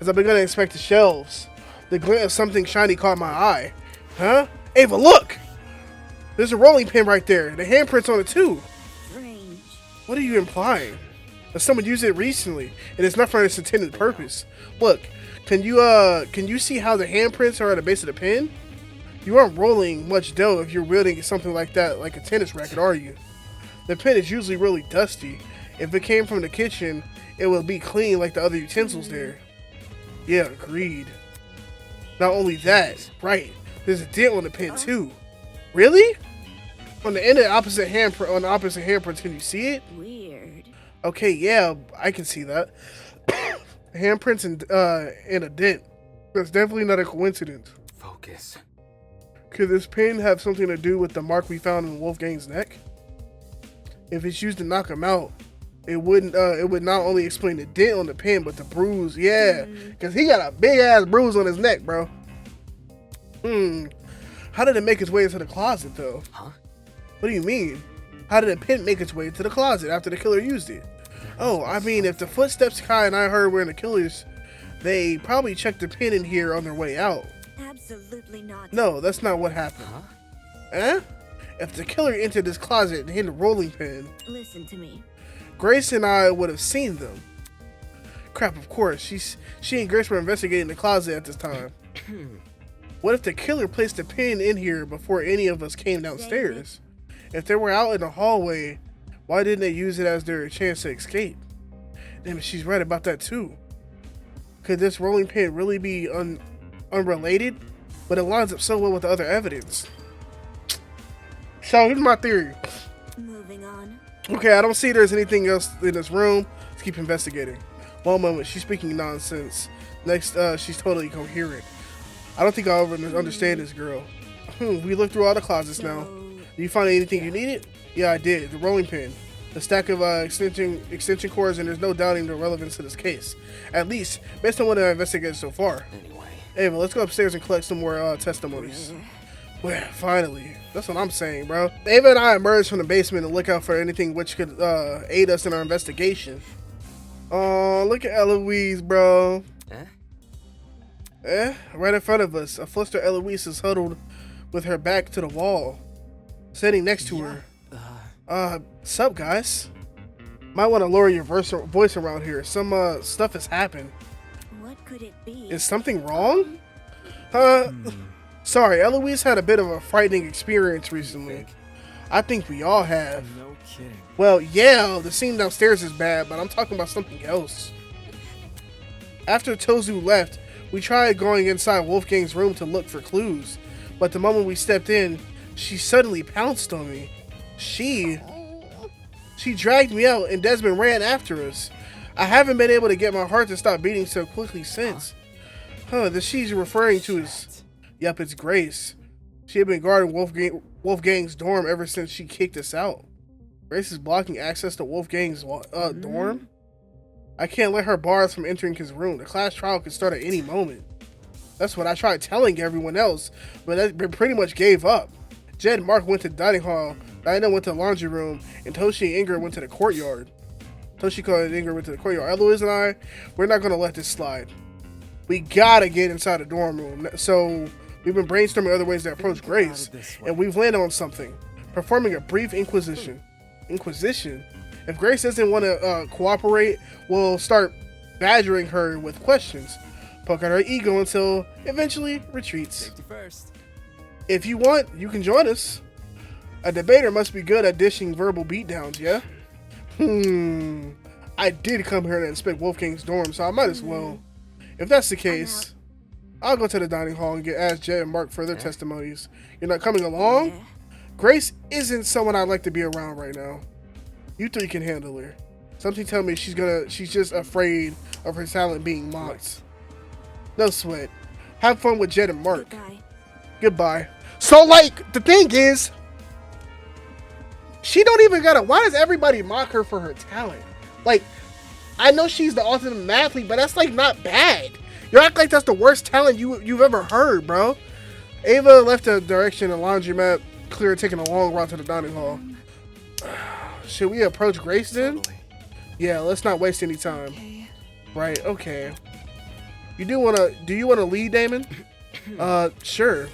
As I began to inspect the shelves, the glint of something shiny caught my eye. Huh? Ava, look! There's a rolling pin right there. The handprints on it too. Strange. What are you implying? That someone used it recently, and it's not for its intended purpose. Look, can you see how the handprints are at the base of the pin? You aren't rolling much dough if you're wielding something like that, like a tennis racket, are you? The pin is usually really dusty. If it came from the kitchen, it would be clean like the other utensils there. Yeah, agreed. Not only that, right, there's a dent on the pin too. Really? On the end of the opposite handprint, can you see it? Weird. Okay, yeah, I can see that. Handprints and a dent. That's definitely not a coincidence. Focus. Could this pin have something to do with the mark we found in Wolfgang's neck? If it's used to knock him out, it wouldn't. It would not only explain the dent on the pin, but the bruise. Yeah, because he got a big ass bruise on his neck, bro. How did it make its way into the closet, though? Huh? What do you mean? How did the pin make its way into the closet after the killer used it? Oh, I mean, if the footsteps Kai and I heard were in the killer's, they probably checked the pin in here on their way out. Absolutely not. No, that's not what happened. Huh? Eh? If the killer entered this closet and hid the rolling pin, Listen to me. Grace and I would have seen them. Crap, of course. She and Grace were investigating the closet at this time. What if the killer placed the pin in here before any of us came downstairs? If they were out in the hallway, why didn't they use it as their chance to escape? Damn, she's right about that too. Could this rolling pin really be unrelated? But it lines up so well with the other evidence. So here's my theory. Moving on. Okay, I don't see there's anything else in this room. Let's keep investigating. One moment, she's speaking nonsense. Next, she's totally coherent. I don't think I'll ever understand this girl. We looked through all the closets now. Did you find anything you needed? Yeah, I did. The rolling pin. The stack of extension cords, and there's no doubting the relevance to this case. At least, based on what I've investigated so far. Anyway. Ava, let's go upstairs and collect some more testimonies. Well, finally. That's what I'm saying, bro. Ava and I emerged from the basement and look out for anything which could aid us in our investigation. Oh, look at Eloise, bro. Right in front of us. A flustered Eloise is huddled with her back to the wall. Sitting next to her. Sup, guys? Might want to lower your voice around here. Some stuff has happened. What could it be? Is something wrong? Sorry, Eloise had a bit of a frightening experience recently. I think we all have. No kidding. Well, yeah, the scene downstairs is bad, but I'm talking about something else. After Tozu left, we tried going inside Wolfgang's room to look for clues, but the moment we stepped in, she suddenly pounced on me. She dragged me out, and Desmond ran after us. I haven't been able to get my heart to stop beating so quickly since. The she's referring to is... Yep, it's Grace. She had been guarding Wolfgang's dorm ever since she kicked us out. Grace is blocking access to Wolfgang's dorm? I can't let her bar us from entering his room. The class trial could start at any moment. That's what I tried telling everyone else, but they pretty much gave up. Jed and Mark went to the dining hall, Diana went to the laundry room, and Toshi and Ingrid went to the courtyard. Toshiko and Ingrid went to the courtyard. Eloise and I, we're not going to let this slide. We gotta get inside the dorm room. So we've been brainstorming other ways to approach Grace, and we've landed on something. Performing a brief inquisition. Inquisition? If Grace doesn't want to cooperate, we'll start badgering her with questions. Poke at her ego until eventually retreats. Safety first. If you want, you can join us. A debater must be good at dishing verbal beatdowns, yeah? I did come here to inspect Wolfgang's dorm, so I might as well. If that's the case, I'll go to the dining hall and ask Jed and Mark for their testimonies. You're not coming along? Grace isn't someone I'd like to be around right now. You three can handle her. Something tell me she's just afraid of her talent being mocked. No sweat. Have fun with Jed and Mark. Goodbye. So, like, the thing is, she don't even gotta. Why does everybody mock her for her talent? Like, I know she's the ultimate athlete, but that's like not bad. You act like that's the worst talent you've ever heard, bro. Ava left the direction and laundromat, clear, taking a long route to the dining hall. Should we approach Grace then? Totally. Yeah, let's not waste any time. Right, okay. Do you wanna lead, Damon? Sure.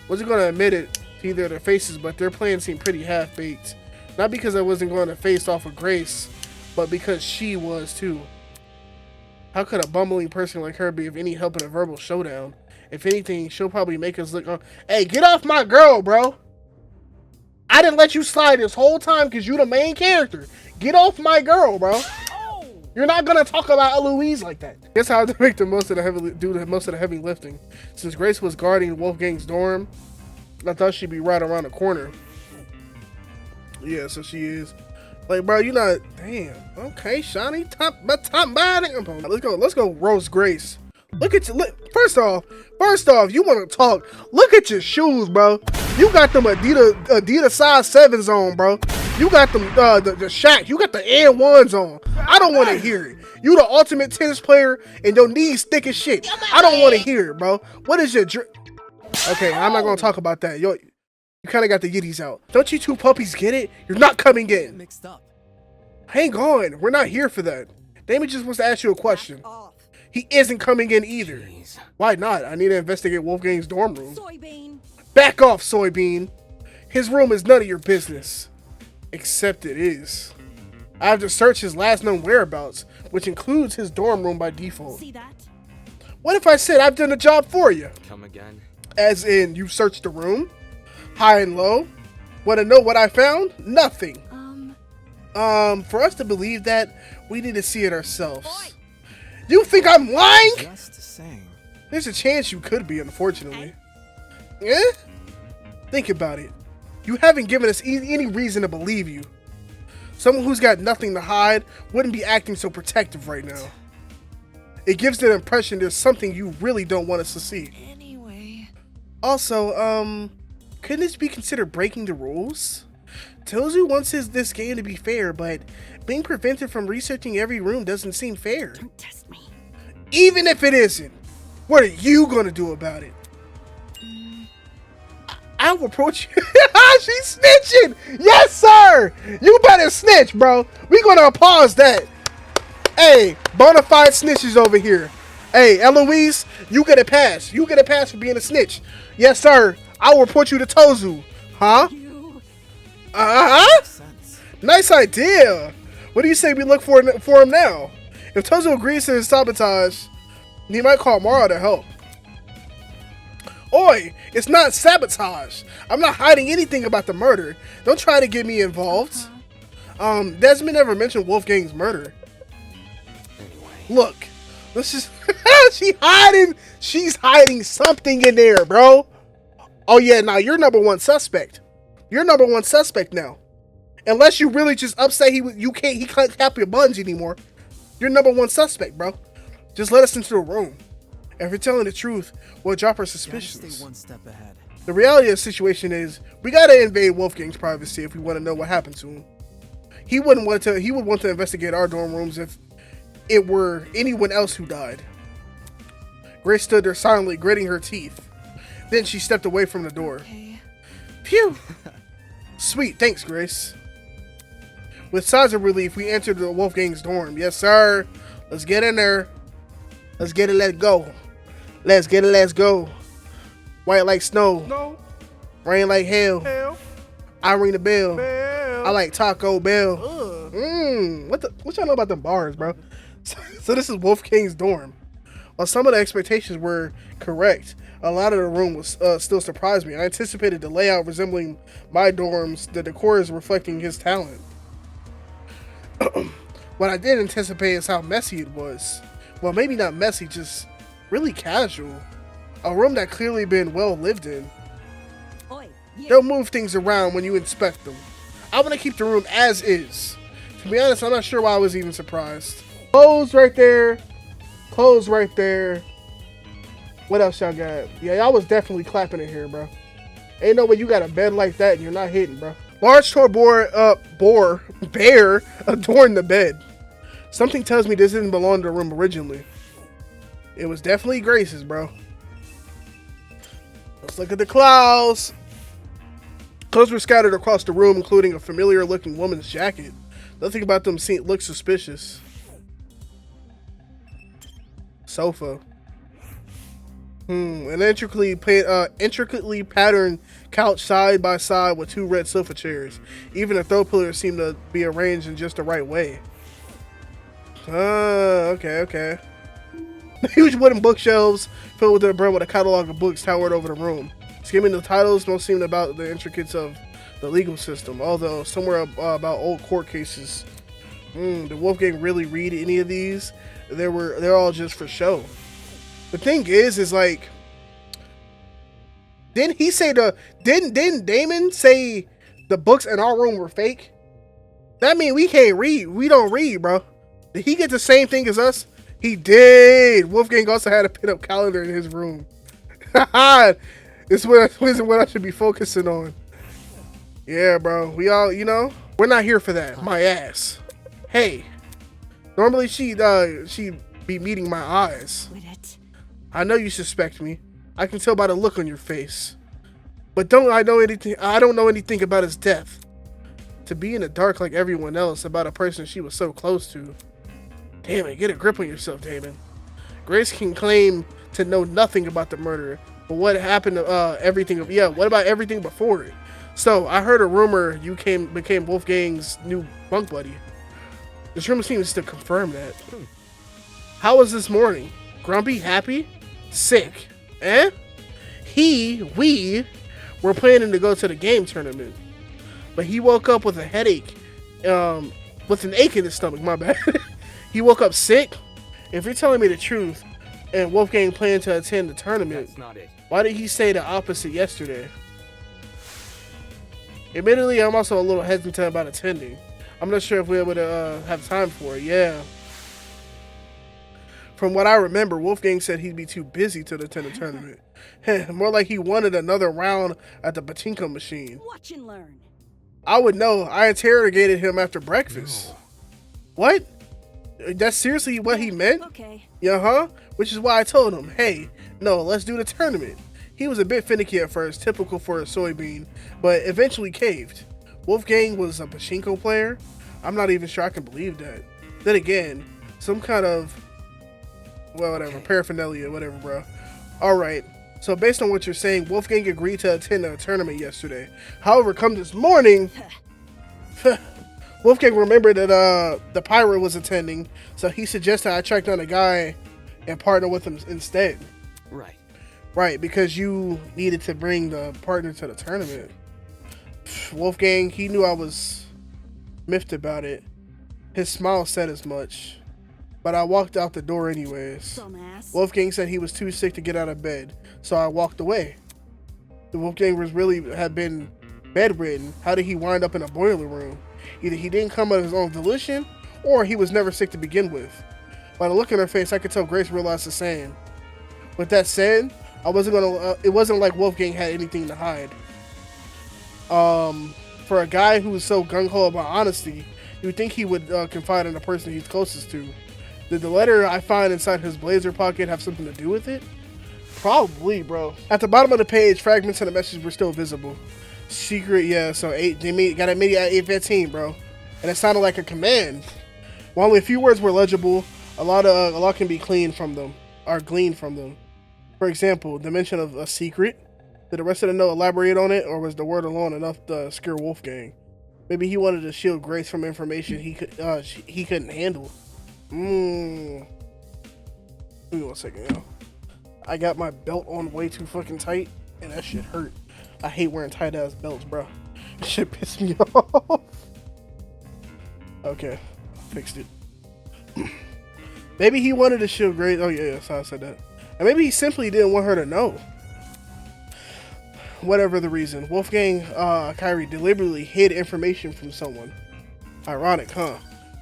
Wasn't gonna admit it to either of their faces, but their plan seemed pretty half-baked. Not because I wasn't going to face off with Grace, but because she was too. How could a bumbling person like her be of any help in a verbal showdown? If anything, she'll probably make us look... Hey, get off my girl, bro! I didn't let you slide this whole time because you the main character. Get off my girl, bro. You're not gonna talk about Eloise like that. Guess I have to make do most of the heavy lifting. Since Grace was guarding Wolfgang's dorm, I thought she'd be right around the corner. Yeah, so she is. Like, bro, you not. Damn. Okay, Shani, top body. Let's go roast Grace. Look at you. Look, first off, you want to talk? Look at your shoes, bro. You got them Adidas size 7s on, bro. You got them the Shaq. You got the N1s on. I don't want to hear it. You the ultimate tennis player and your knees thick as shit. I don't want to hear it, bro. What is your Okay, I'm not gonna talk about that. Yo, you kind of got the yiddies out. Don't you two puppies get it? You're not coming in. Mixed up. Hang on, we're not here for that. Damon just wants to ask you a question. He isn't coming in either. Jeez. Why not? I need to investigate Wolfgang's dorm room. Soybean. Back off, Soybean. His room is none of your business. Except it is. I have to search his last known whereabouts, which includes his dorm room by default. See that? What if I said I've done the job for you? Come again. As in, you searched the room, high and low. Want to know what I found? Nothing. For us to believe that, we need to see it ourselves. Boy. You think I'm lying? Just saying. There's a chance you could be, unfortunately. Eh? Think about it. You haven't given us any reason to believe you. Someone who's got nothing to hide wouldn't be acting so protective right now. It gives the impression there's something you really don't want us to see. Anyway. Also, couldn't this be considered breaking the rules? Tozu wants this game to be fair, but being prevented from researching every room doesn't seem fair. Don't test me. Even if it isn't, what are you gonna do about it? I'll approach you. She's snitching! Yes, sir! You better snitch, bro. We're gonna pause that. Hey, bona fide snitches over here. Hey, Eloise, you get a pass. You get a pass for being a snitch. Yes, sir. I will report you to Tozu. Huh? Sense. Nice idea. What do you say we look for him now? If Tozu agrees to his sabotage, he might call Mara to help. Oi, it's not sabotage. I'm not hiding anything about the murder. Don't try to get me involved. Desmond never mentioned Wolfgang's murder. Anyway. Look, let's just she's hiding something in there, bro. Oh yeah, now you're number one suspect. You're number one suspect now. Unless you really just upset he can't tap your buns anymore. You're number one suspect, bro. Just let us into the room. If you're telling the truth, we'll drop our suspicions. Stay one step ahead. The reality of the situation is, we gotta invade Wolfgang's privacy if we want to know what happened to him. He would want to investigate our dorm rooms if it were anyone else who died. Grace stood there silently, gritting her teeth. Then she stepped away from the door. Okay. Phew! Sweet, thanks, Grace. With sighs of relief, we entered the Wolfgang's dorm. Yes, sir. Let's get in there. Let's get it, let's go. Let's get it, let's go. White like snow. No. Rain like hell. I ring the bell. I like Taco Bell. What y'all know about them bars, bro? So this is Wolfgang's dorm. While some of the expectations were correct, a lot of the room was still surprised me. I anticipated the layout resembling my dorms. The decor is reflecting his talent. What I did anticipate is how messy it was. Well, maybe not messy, just really casual. A room that clearly been well lived in. Oi, you. They'll move things around when you inspect them. I want to keep the room as is. To be honest, I'm not sure why I was even surprised. Clothes right there. Clothes right there. What else y'all got? Yeah, y'all was definitely clapping in here, bro. Ain't no way you got a bed like that and you're not hitting, bro. Large toy bear adorned the bed. Something tells me this didn't belong to the room originally. It was definitely Grace's, bro. Let's look at the clouds. Clothes were scattered across the room, including a familiar-looking woman's jacket. Nothing about them looked suspicious. Sofa. An intricately patterned couch side by side with two red sofa chairs. Even the throw pillars seem to be arranged in just the right way. Okay. Huge wooden bookshelves filled with their brim with a catalog of books towered over the room. Skimming the titles don't seem about the intricacies of the legal system, although somewhere about old court cases. Did Wolfgang really read any of these? They're all just for show. The thing is like, didn't Damon say the books in our room were fake? That means we can't read. We don't read, bro. Did he get the same thing as us? He did. Wolfgang also had a pinup calendar in his room. This is what I should be focusing on. Yeah, bro. We all, you know, we're not here for that. My ass. Hey. Normally she'd be meeting my eyes. Quit it. I know you suspect me. I can tell by the look on your face. But I don't know anything about his death. To be in the dark like everyone else about a person she was so close to. Damn it, get a grip on yourself, Damon. Grace can claim to know nothing about the murder, but what happened to everything? Yeah, what about everything before it? So I heard a rumor you became Wolfgang's new bunk buddy. This rumor seems to confirm that. How was this morning? Grumpy, happy, sick? Eh? We were planning to go to the game tournament, but he woke up with a headache, with an ache in his stomach. My bad. He woke up sick. If you're telling me the truth, and Wolfgang planned to attend the tournament, That's not it. why did he say the opposite yesterday? Admittedly, I'm also a little hesitant about attending. I'm not sure if we're able to have time for it. Yeah. From what I remember, Wolfgang said he'd be too busy to attend the tournament. More like he wanted another round at the pachinko machine. Watch and learn. I would know. I interrogated him after breakfast. No. What? That's seriously what he meant? Okay. Yeah, which is why I told him, hey, no, let's do the tournament. He was a bit finicky at first, typical for a soybean, but eventually caved. Wolfgang was a pachinko player? I'm not even sure I can believe that. Then again, some kind of, well, whatever, paraphernalia, whatever, bro. Alright, so based on what you're saying, Wolfgang agreed to attend a tournament yesterday. However, come this morning, Wolfgang remembered that the pirate was attending, so he suggested I track down a guy and partner with him instead. Right. Right, because you needed to bring the partner to the tournament. Wolfgang, he knew I was miffed about it. His smile said as much. But I walked out the door anyways. Dumbass. Wolfgang said he was too sick to get out of bed, so I walked away. The Wolfgang had been bedridden. How did he wind up in a boiler room? Either he didn't come of his own volition, or he was never sick to begin with. By the look in her face, I could tell Grace realized the same. With that said, it wasn't like Wolfgang had anything to hide. For a guy who's so gung-ho about honesty, you'd think he would confide in the person he's closest to. Did the letter I find inside his blazer pocket have something to do with it? Probably, bro. At the bottom of the page, fragments of the message were still visible. Secret, yeah, so got a media at 8:15, bro. And it sounded like a command. While only a few words were legible, a lot can be gleaned from them. For example, the mention of a secret. Did the rest of the note elaborate on it, or was the word alone enough to scare Wolfgang? Maybe he wanted to shield Grace from information he couldn't handle. Give me 1 second, yo. I got my belt on way too fucking tight, and that shit hurt. I hate wearing tight ass belts, bro. Shit pissed me off. Okay, fixed it. Maybe he wanted to shield Grace. Oh yeah, so I said that. And maybe he simply didn't want her to know. Whatever the reason, Wolfgang Kyrie deliberately hid information from someone. Ironic, huh?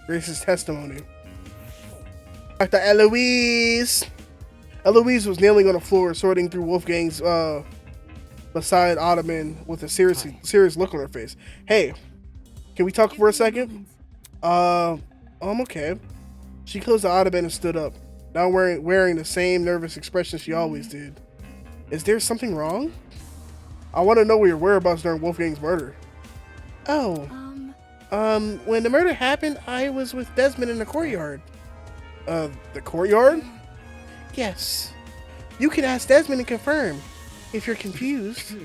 Grace's testimony. Dr. Eloise. Eloise was kneeling on the floor, sorting through Wolfgang's beside ottoman with a serious look on her face. Hey, can we talk for a second? Okay. She closed the ottoman and stood up, now wearing the same nervous expression she always did. Is there something wrong? I want to know your whereabouts during Wolfgang's murder. Oh. When the murder happened, I was with Desmond in the courtyard. The courtyard? Yes. You can ask Desmond and confirm, if you're confused.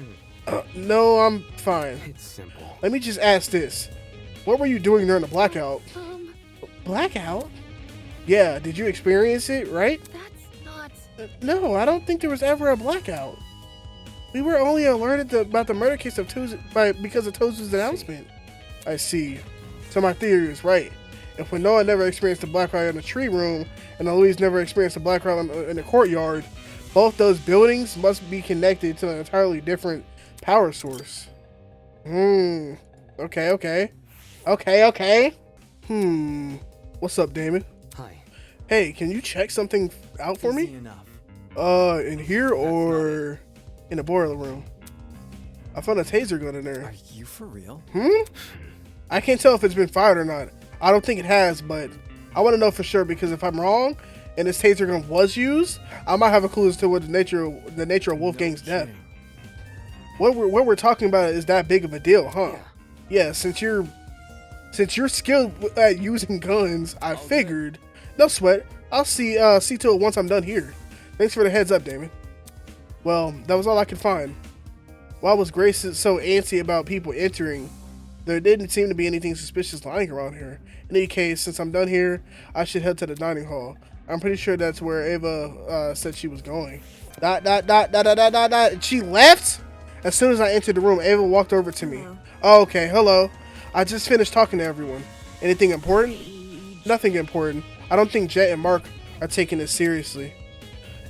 No, I'm fine. It's simple. Let me just ask this. What were you doing during the blackout? Blackout? Yeah, did you experience it, right? That's not... No, I don't think there was ever a blackout. We were only alerted about the murder case of because of Tozu's announcement. I see. So my theory is right. If Noah never experienced the blackout in the tree room, and Eloise never experienced the blackout in the courtyard, both those buildings must be connected to an entirely different power source. Okay. What's up, Damon? Hi. Hey, can you check something out for Easy me? enough. In here or in the boiler room? I found a taser gun in there. Are you for real? I can't tell if it's been fired or not. I don't think it has, but I want to know for sure, because if I'm wrong and this taser gun was used, I might have a clue as to what the nature of Wolfgang's death. kidding. What we're talking about is that big of a deal, huh? Yeah, since you're skilled at using guns, I figured. No sweat. I'll see to it once I'm done here. Thanks for the heads up, Damon. Well, that was all I could find. Why was Grace so antsy about people entering? There didn't seem to be anything suspicious lying around here. In any case, since I'm done here, I should head to the dining hall. I'm pretty sure that's where Ava said she was going. She left? As soon as I entered the room, Ava walked over to me. Oh, okay, hello. I just finished talking to everyone. Anything important? Nothing important. I don't think Jet and Mark are taking this seriously.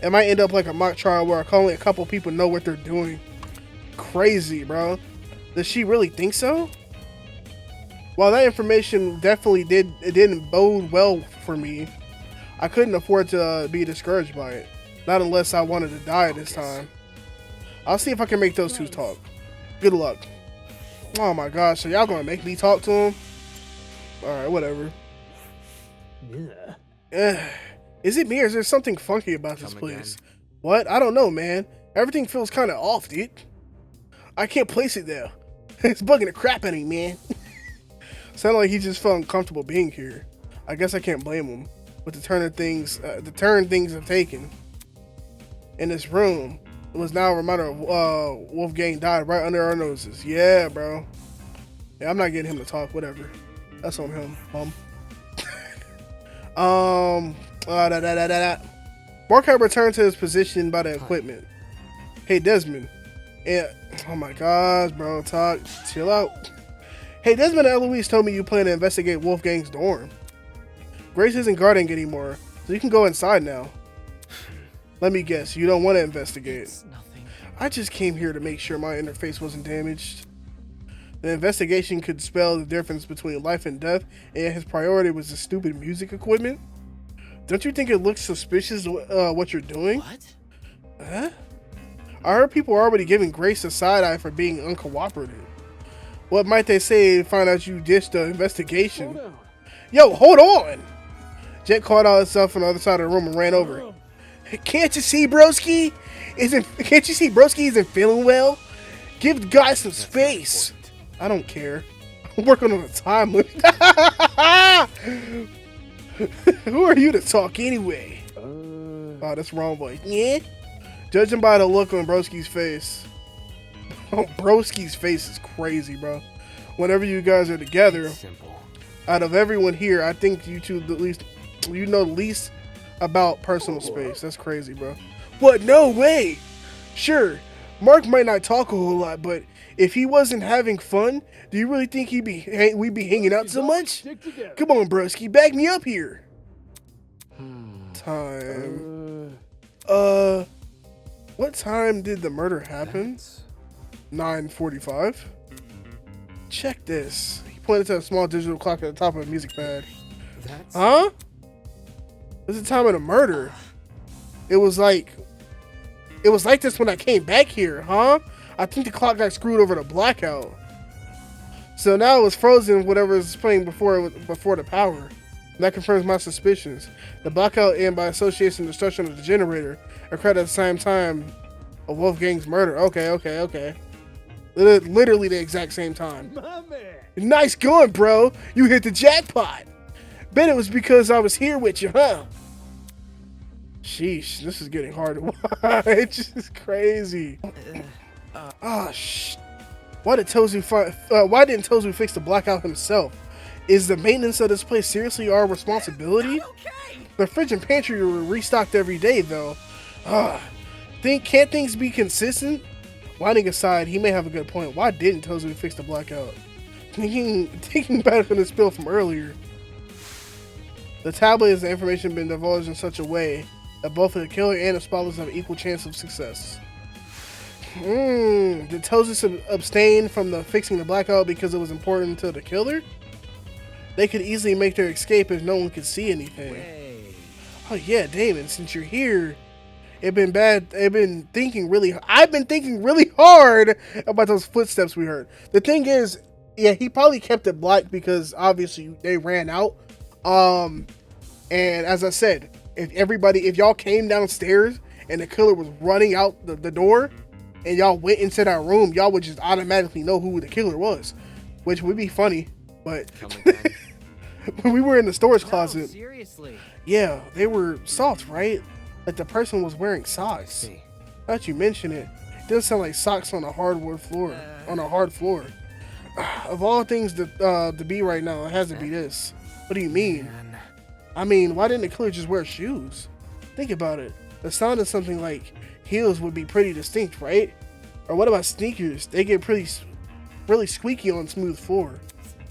It might end up like a mock trial where only a couple people know what they're doing. Crazy, bro. Does she really think so? While that information definitely didn't bode well for me, I couldn't afford to be discouraged by it. Not unless I wanted to die this time. I'll see if I can make those two talk. Good luck. Oh my gosh, so y'all gonna make me talk to him? Alright, whatever. Is it me or is there something funky about this place? What? I don't know, man. Everything feels kind of off, dude. I can't place it there. It's bugging the crap out of me, man. Sounded like he just felt uncomfortable being here. I guess I can't blame him with the turn things have taken. In this room, it was now a reminder of Wolfgang died right under our noses. Yeah, bro. Yeah, I'm not getting him to talk. Whatever. That's on him. Mark had returned to his position by the equipment. Hey, Desmond. Yeah. Oh my gosh, bro. Talk. Chill out. Hey, Desmond and Eloise told me you plan to investigate Wolfgang's dorm. Grace isn't guarding anymore, so you can go inside now. Let me guess, you don't want to investigate. It's nothing. I just came here to make sure my interface wasn't damaged. The investigation could spell the difference between life and death, and yet his priority was the stupid music equipment. Don't you think it looks suspicious what you're doing? What? Huh? I heard people are already giving Grace a side eye for being uncooperative. What might they say to find out you ditched the investigation? Yo, hold on! Jet called out himself on the other side of the room and ran over. Can't you see Broski? Can't you see Broski isn't feeling well? Give the guy some space. I don't care. I'm working on a time limit. Who are you to talk anyway? Oh, that's the wrong voice. Yeah? Judging by the look on Broski's face. Oh, Broski's face is crazy, bro. Whenever you guys are together, out of everyone here, I think you two know the least about personal space. That's crazy, bro. What? No way. Sure, Mark might not talk a whole lot, but if he wasn't having fun, do you really think we'd be hanging out so much? Come on, broski, back me up here. Time. What time did the murder happen? 9:45. Check this. He pointed to a small digital clock at the top of the music pad. Huh? This is the time of the murder. It was like this when I came back here, huh? I think the clock got screwed over the blackout. So now it was frozen, whatever was playing before the power. And that confirms my suspicions. The blackout and by association destruction of the generator occurred at the same time of Wolfgang's murder. Okay. Literally the exact same time. Nice going, bro. You hit the jackpot. Bet it was because I was here with you, huh? Sheesh, this is getting hard to watch. It's just crazy. Oh, why didn't Tozu fix the blackout himself? Is the maintenance of this place seriously our responsibility? The fridge and pantry were restocked every day, though. Can't things be consistent? Whining aside, he may have a good point. Why didn't Tozu fix the blackout? Thinking back on the spill from earlier. The tablet is the information been divulged in such a way that both the killer and the spotless have equal chance of success. Did Tozu abstain from fixing the blackout because it was important to the killer? They could easily make their escape if no one could see anything. Oh yeah, Damon, since you're here, I've been thinking really hard about those footsteps we heard. The thing is, yeah, he probably kept it black because obviously they ran out. And as I said, if y'all came downstairs and the killer was running out the door and y'all went into that room, y'all would just automatically know who the killer was, which would be funny. But when we were in the storage closet, seriously. yeah, they were soft, right? Like the person was wearing socks. Now that you mention it, it doesn't sound like socks on a hardwood floor, on a hard floor. Of all things to be right now, it has to be this. What do you mean? I mean, why didn't the killer just wear shoes? Think about it. The sound of something like heels would be pretty distinct, right? Or what about sneakers? They get really squeaky on smooth floor.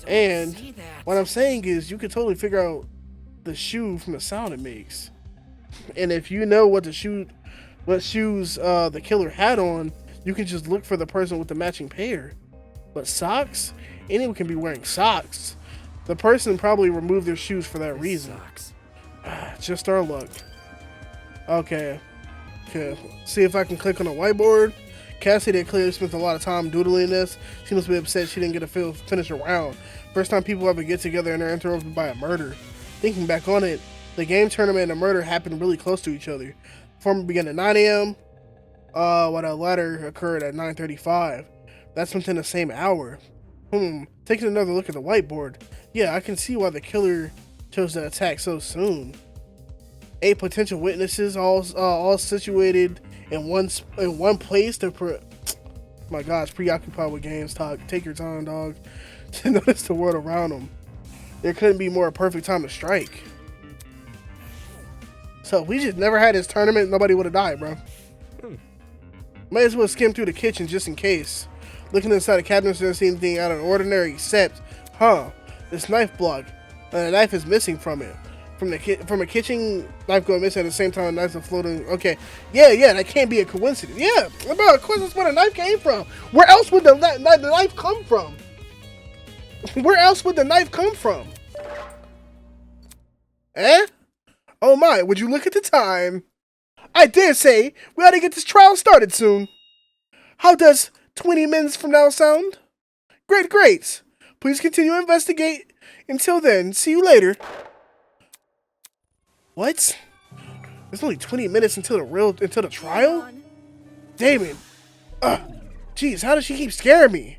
And what I'm saying is you could totally figure out the shoe from the sound it makes. And if you know what shoes the killer had on, you can just look for the person with the matching pair. But socks? Anyone can be wearing socks. The person probably removed their shoes for that reason. Just our luck. Okay. See if I can click on the whiteboard. Cassidy clearly spent a lot of time doodling this. She must be upset she didn't get to finish her round. First time people ever get together and they're interrupted by a murder. Thinking back on it, the game tournament and the murder happened really close to each other. Performance began at 9 a.m. While the latter occurred at 9:35. That's within the same hour. Taking another look at the whiteboard. Yeah, I can see why the killer chose to attack so soon. 8 potential witnesses, all situated in one place to my gosh, preoccupied with games talk. Take your time, dog, to notice the world around them. There couldn't be more perfect time to strike. So if we just never had this tournament, nobody would have died, bro. Might as well skim through the kitchen just in case. Looking inside the cabinets, didn't see anything out of the ordinary except, this knife block. The knife is missing from it. From a kitchen knife going missing at the same time, the knives are floating. Okay, yeah, that can't be a coincidence. Yeah, about a coincidence where the knife came from. Where else would the knife come from? Where else would the knife come from? Eh? Oh my, would you look at the time? I dare say we ought to get this trial started soon. How does 20 minutes from now sound? Great. Please continue to investigate. Until then, see you later. What? There's only 20 minutes until the trial? Damon. Jeez, how does she keep scaring me?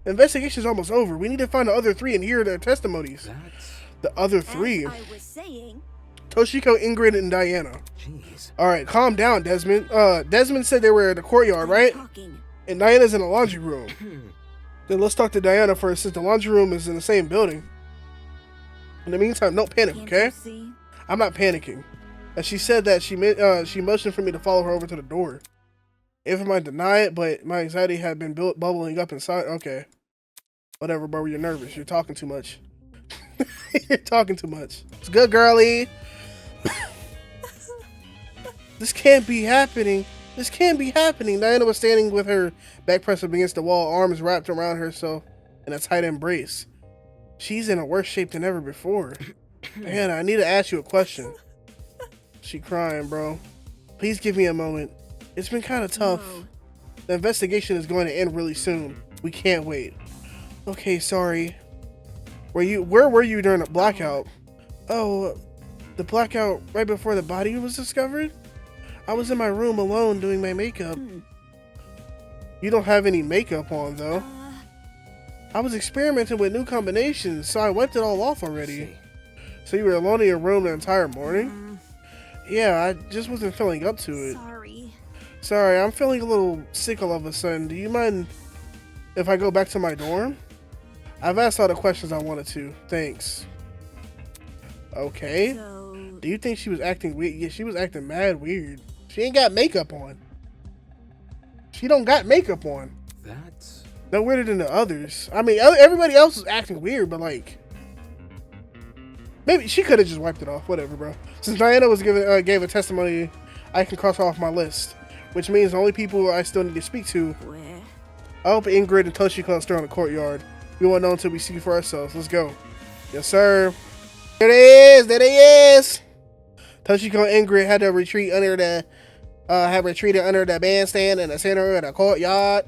The investigation's almost over. We need to find the other 3 and hear their testimonies. The other 3? As I was saying, Toshiko, Ingrid, and Diana. Jeez. Alright, calm down, Desmond. Desmond said they were in the courtyard, right? And Diana's in the laundry room. Then let's talk to Diana first, since the laundry room is in the same building. In the meantime, don't panic, okay? I'm not panicking. As she said that, she motioned for me to follow her over to the door. If I might deny it, but my anxiety had been bubbling up inside. Okay. Whatever, bro. You're nervous. You're talking too much. You're talking too much. It's good, girlie. This can't be happening. This can't be happening. Diana was standing with her back pressed up against the wall, arms wrapped around herself in a tight embrace. She's in a worse shape than ever before. Diana, I need to ask you a question. She crying, bro. Please give me a moment. It's been kind of tough. No. The investigation is going to end really soon. We can't wait. Okay, sorry. Where were you during the blackout? Oh, the blackout right before the body was discovered? I was in my room alone doing my makeup. You don't have any makeup on, though. I was experimenting with new combinations, so I wiped it all off already. So you were alone in your room the entire morning? Yeah, I just wasn't feeling up to it. Sorry, I'm feeling a little sick all of a sudden. Do you mind if I go back to my dorm? I've asked all the questions I wanted to. Thanks. Okay. Do you think she was acting weird? Yeah, she was acting mad weird. She ain't got makeup on. She don't got makeup on. That's no weirder than the others. I mean, everybody else is acting weird, but like, maybe she could have just wiped it off. Whatever, bro. Since Diana was gave a testimony, I can cross her off my list, which means the only people I still need to speak to. I hope Ingrid and Toshiko stay on the courtyard. We won't know until we see for ourselves. Let's go. Yes, sir. There they is. Toshiko and Ingrid had to retreat under the had retreated under the bandstand in the center of the courtyard.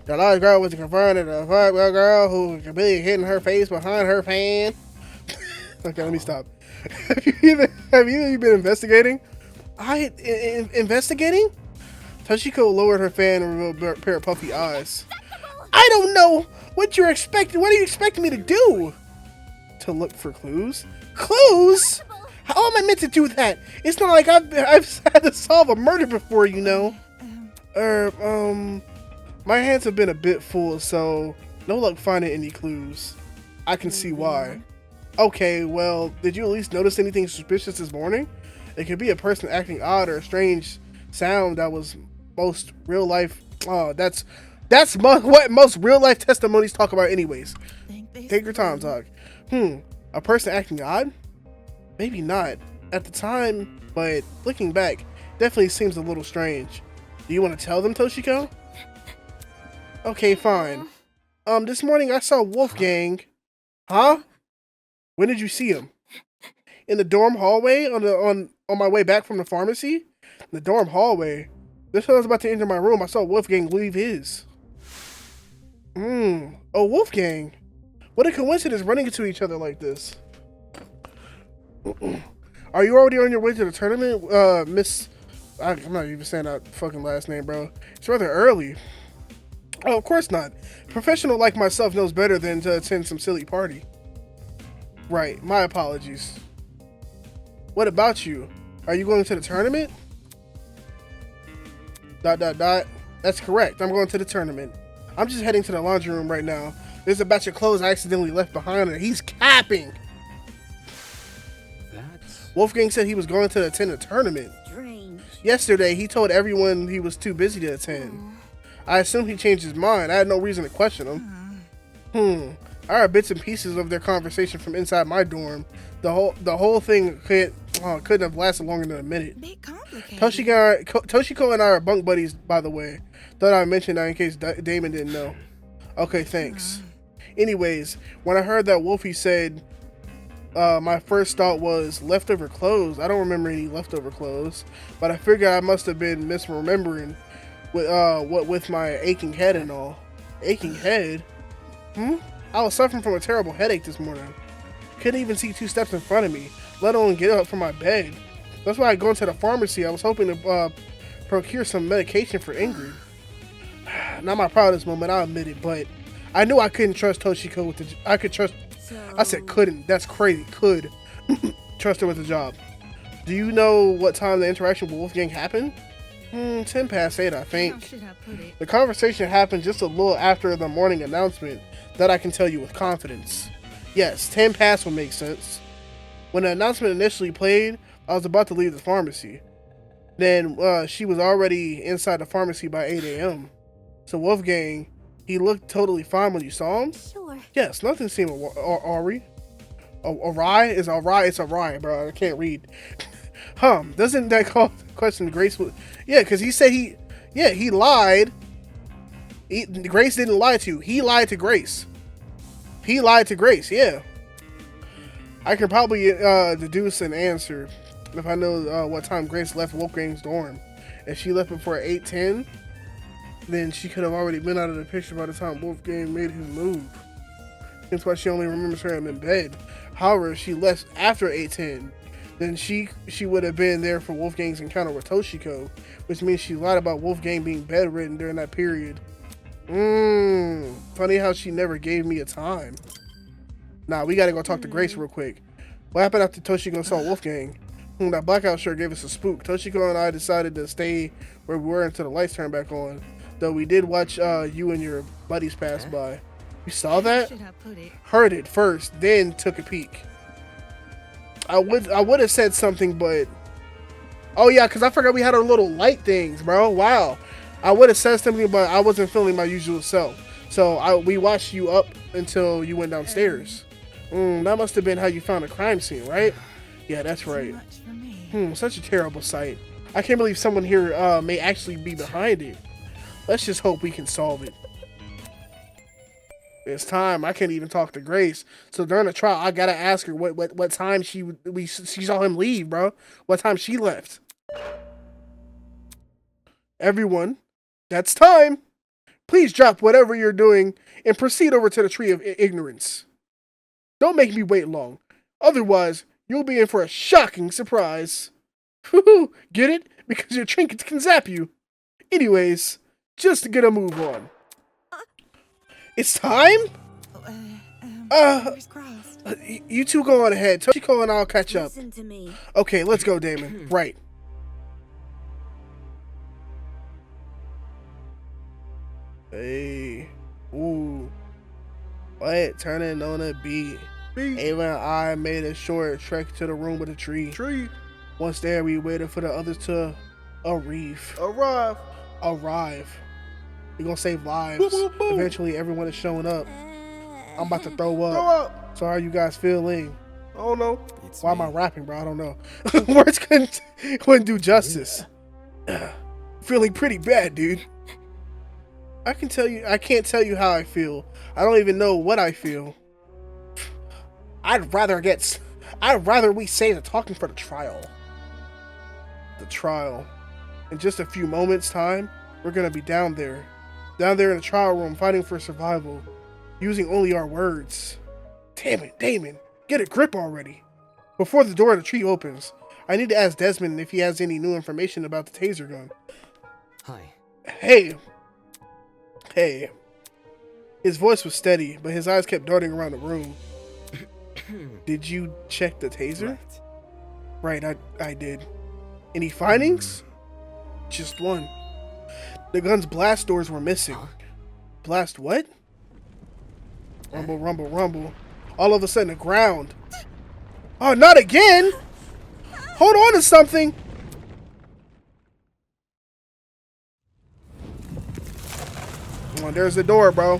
The large girl was confronted the fuck girl who was completely hitting her face behind her fan. Okay, let me stop. Have either of you been investigating? Investigating? Toshiko lowered her fan and revealed a pair of puffy eyes. I don't know what you're expecting. What are you expecting me to do? To look for clues? Clues? How am I meant to do that? It's not like I've had to solve a murder before, you know. My hands have been a bit full, so no luck finding any clues. I can see why. Okay, well, did you at least notice anything suspicious this morning? It could be a person acting odd or a strange sound that was most real life. Oh, that's what most real life testimonies talk about anyways. Take your time, talk. A person acting odd? Maybe not at the time, but looking back, definitely seems a little strange. Do you want to tell them, Toshiko? Okay, fine. This morning I saw Wolfgang. Huh? When did you see him? In the dorm hallway on my way back from the pharmacy? In the dorm hallway? Just as I was about to enter my room, I saw Wolfgang leave his. Oh, Wolfgang. What a coincidence running into each other like this. Are you already on your way to the tournament, Miss... I'm not even saying that fucking last name, bro. It's rather early. Oh, of course not. A professional like myself knows better than to attend some silly party. Right, my apologies. What about you? Are you going to the tournament? ... That's correct. I'm going to the tournament. I'm just heading to the laundry room right now. There's a batch of clothes I accidentally left behind and he's capping. Wolfgang said he was going to attend a tournament. Strange. Yesterday, he told everyone he was too busy to attend. I assumed he changed his mind. I had no reason to question him. I heard bits and pieces of their conversation from inside my dorm. The whole thing couldn't have lasted longer than a minute. Bit complicated. Toshiko and I are bunk buddies, by the way. Thought I mentioned that in case Damon didn't know. Okay, thanks. Anyways, when I heard that Wolfie said, my first thought was leftover clothes. I don't remember any leftover clothes, but I figured I must have been misremembering with my aching head and all. Aching head? I was suffering from a terrible headache this morning. Couldn't even see 2 steps in front of me, let alone get up from my bed. That's why I go into the pharmacy. I was hoping to procure some medication for Ingrid. Not my proudest moment, I'll admit it, but I knew I couldn't trust Toshiko with I said couldn't. That's crazy. Could trust her with the job. Do you know what time the interaction with Wolfgang happened? 10 past 8, I think. How should I put it? The conversation happened just a little after the morning announcement. That I can tell you with confidence. Yes, 10 past would make sense. When the announcement initially played, I was about to leave the pharmacy. Then she was already inside the pharmacy by 8 a.m. So Wolfgang, he looked totally fine when you saw him? Sure. Yes, nothing seemed awry. Awry? It's awry. It's awry, bro. I can't read. Doesn't that call the question Grace? Yeah, because he said he lied. Grace didn't lie to you. He lied to Grace. He lied to Grace, yeah. I can probably deduce an answer if I know what time Grace left Wolfgang's dorm. If she left before 8:10, then she could have already been out of the picture by the time Wolfgang made his move. That's why she only remembers her in bed. However, if she left after 8:10, then she would have been there for Wolfgang's encounter with Toshiko, which means she lied about Wolfgang being bedridden during that period. Funny how she never gave me a time. Nah, we gotta go talk to Grace real quick. What happened after Toshiko saw Wolfgang? That blackout sure gave us a spook. Toshiko and I decided to stay where we were until the lights turned back on. Though we did watch you and your buddies pass by. You saw that? How should I put it? Heard it first, then took a peek. I would have said something, but... Oh yeah, because I forgot we had our little light things, bro. Wow. I would have said something, but I wasn't feeling my usual self. So we watched you up until you went downstairs. That must have been how you found a crime scene, right? Yeah, that's right. Too much for me. Such a terrible sight. I can't believe someone here may actually be behind it. Let's just hope we can solve it. It's time. I can't even talk to Grace. So during the trial, I gotta ask her what time she saw him leave, bro. What time she left. Everyone, that's time. Please drop whatever you're doing and proceed over to the tree of ignorance. Don't make me wait long. Otherwise, you'll be in for a shocking surprise. Get it? Because your trinkets can zap you. Anyways, just to get a move on. It's time? Fingers crossed. You two go on ahead. Toshiko and I'll catch up. Listen to me. Okay, let's go, Damon. Right. Hey. Ooh. What? Turning on a beat. Ava and I made a short trek to the room with a tree. Once there, we waited for the others to arrive. We're gonna save lives. Eventually, everyone is showing up. I'm about to throw up. So how are you guys feeling? I don't know. Why am I rapping, bro? I don't know. Words couldn't do justice. Feeling pretty bad, dude. I can't tell you how I feel. I don't even know what I feel. I'd rather we say the talking for the trial. The trial. In just a few moments' time, we're gonna be down there in the trial room fighting for survival, using only our words. Damn it, Damon, get a grip already. Before the door of the tree opens, I need to ask Desmond if he has any new information about the taser gun. Hi. Hey. His voice was steady, but his eyes kept darting around the room. Did you check the taser? Right, I did. Any findings? Just one. The gun's blast doors were missing. Huh? Blast what? Rumble, rumble, rumble. All of a sudden, the ground. Oh, not again! Hold on to something! Come on, there's the door, bro.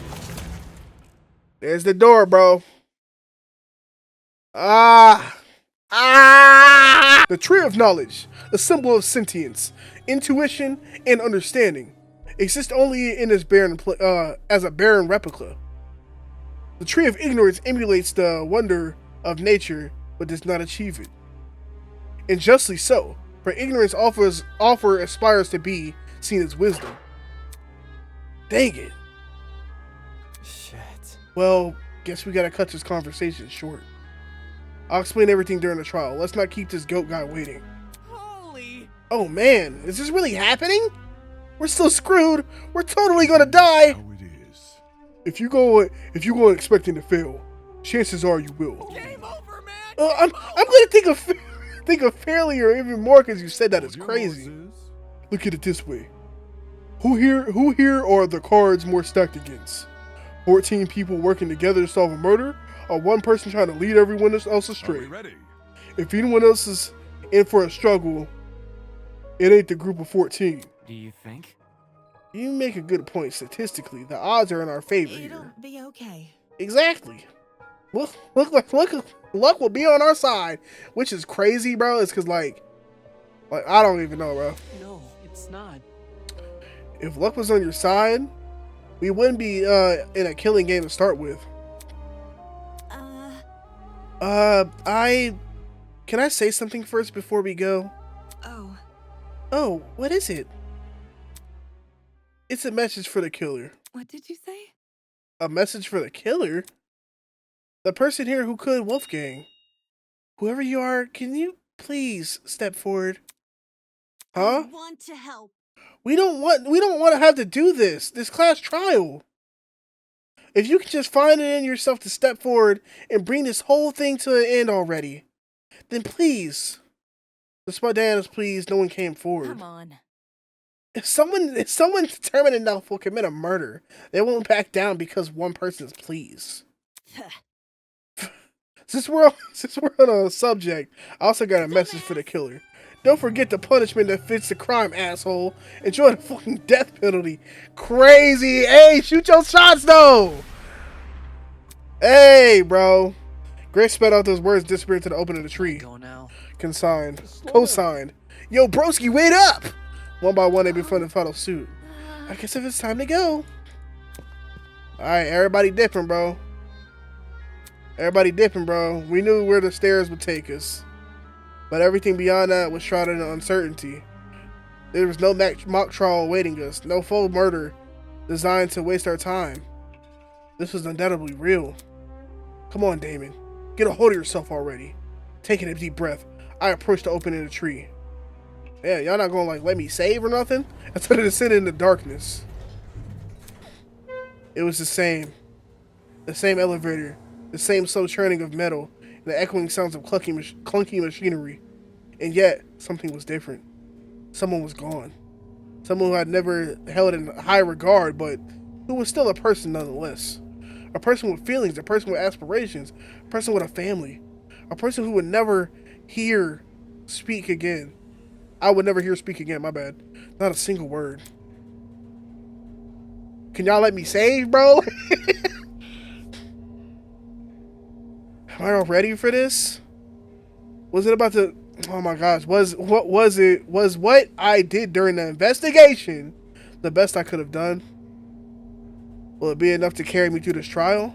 There's the door, bro. The tree of knowledge, a symbol of sentience, intuition, and understanding, exists only in this as a barren replica. The tree of ignorance emulates the wonder of nature, but does not achieve it. And justly so, for ignorance aspires to be seen as wisdom. Dang it. Shit. Well, guess we gotta cut this conversation short. I'll explain everything during the trial. Let's not keep this goat guy waiting. Holy. Oh man, is this really happening? We're still screwed. We're totally gonna die. How it is. If you go expecting to fail, chances are you will. Game over, man. I'm gonna think of failure even more because you said that. It's crazy. Look at it this way. Who here are the cards more stacked against? 14 people working together to solve a murder, or one person trying to lead everyone else Are astray? we ready? If anyone else is in for a struggle, it ain't the group of 14. Do you think? You make a good point. Statistically, the odds are in our favor It'll here. be okay. Exactly. Look, luck will be on our side, which is crazy, bro. It's because like I don't even know, bro. No, it's not. If luck was on your side, we wouldn't be in a killing game to start with. Can I say something first before we go? Oh, what is it? It's a message for the killer. What did you say? A message for the killer? The person here who killed Wolfgang. Whoever you are, can you please step forward? Huh? I want to help. We don't want to have to do this class trial. If you can just find it in yourself to step forward and bring this whole thing to an end already, then please. The Spartanas, please, no one came forward. Come on. If someone's determined enough will commit a murder, they won't back down because one person is pleased. Since we're on a subject, I also got a message for the killer. Don't forget the punishment that fits the crime, asshole. Enjoy the fucking death penalty. Crazy. Hey, shoot your shots, though. Hey, bro. Grace spat out those words, disappeared to the opening of the tree. Go now. Consigned. Co-signed. Yo, broski, wait up. One by one, they before the final suit. I guess if it's time to go. Alright, everybody different, bro. Everybody different, bro. We knew where the stairs would take us. But everything beyond that was shrouded in uncertainty. There was no mock trial awaiting us. No full murder designed to waste our time. This was undoubtedly real. Come on, Damon. Get a hold of yourself already. Taking a deep breath, I approached the opening of the tree. Yeah, y'all not gonna like let me save or nothing? I started to sit in the darkness. It was the same elevator, the same slow churning of metal, and the echoing sounds of clunky machinery. And yet, something was different. Someone was gone. Someone who I'd never held in high regard, but who was still a person nonetheless. A person with feelings, a person with aspirations, a person with a family. A person who would never hear speak again. I would never hear speak again, my bad. Not a single word. Can y'all let me save, bro? Am I all ready for this? Was it about to... Oh my gosh. Was what I did during the investigation the best I could have done? Will it be enough to carry me through this trial?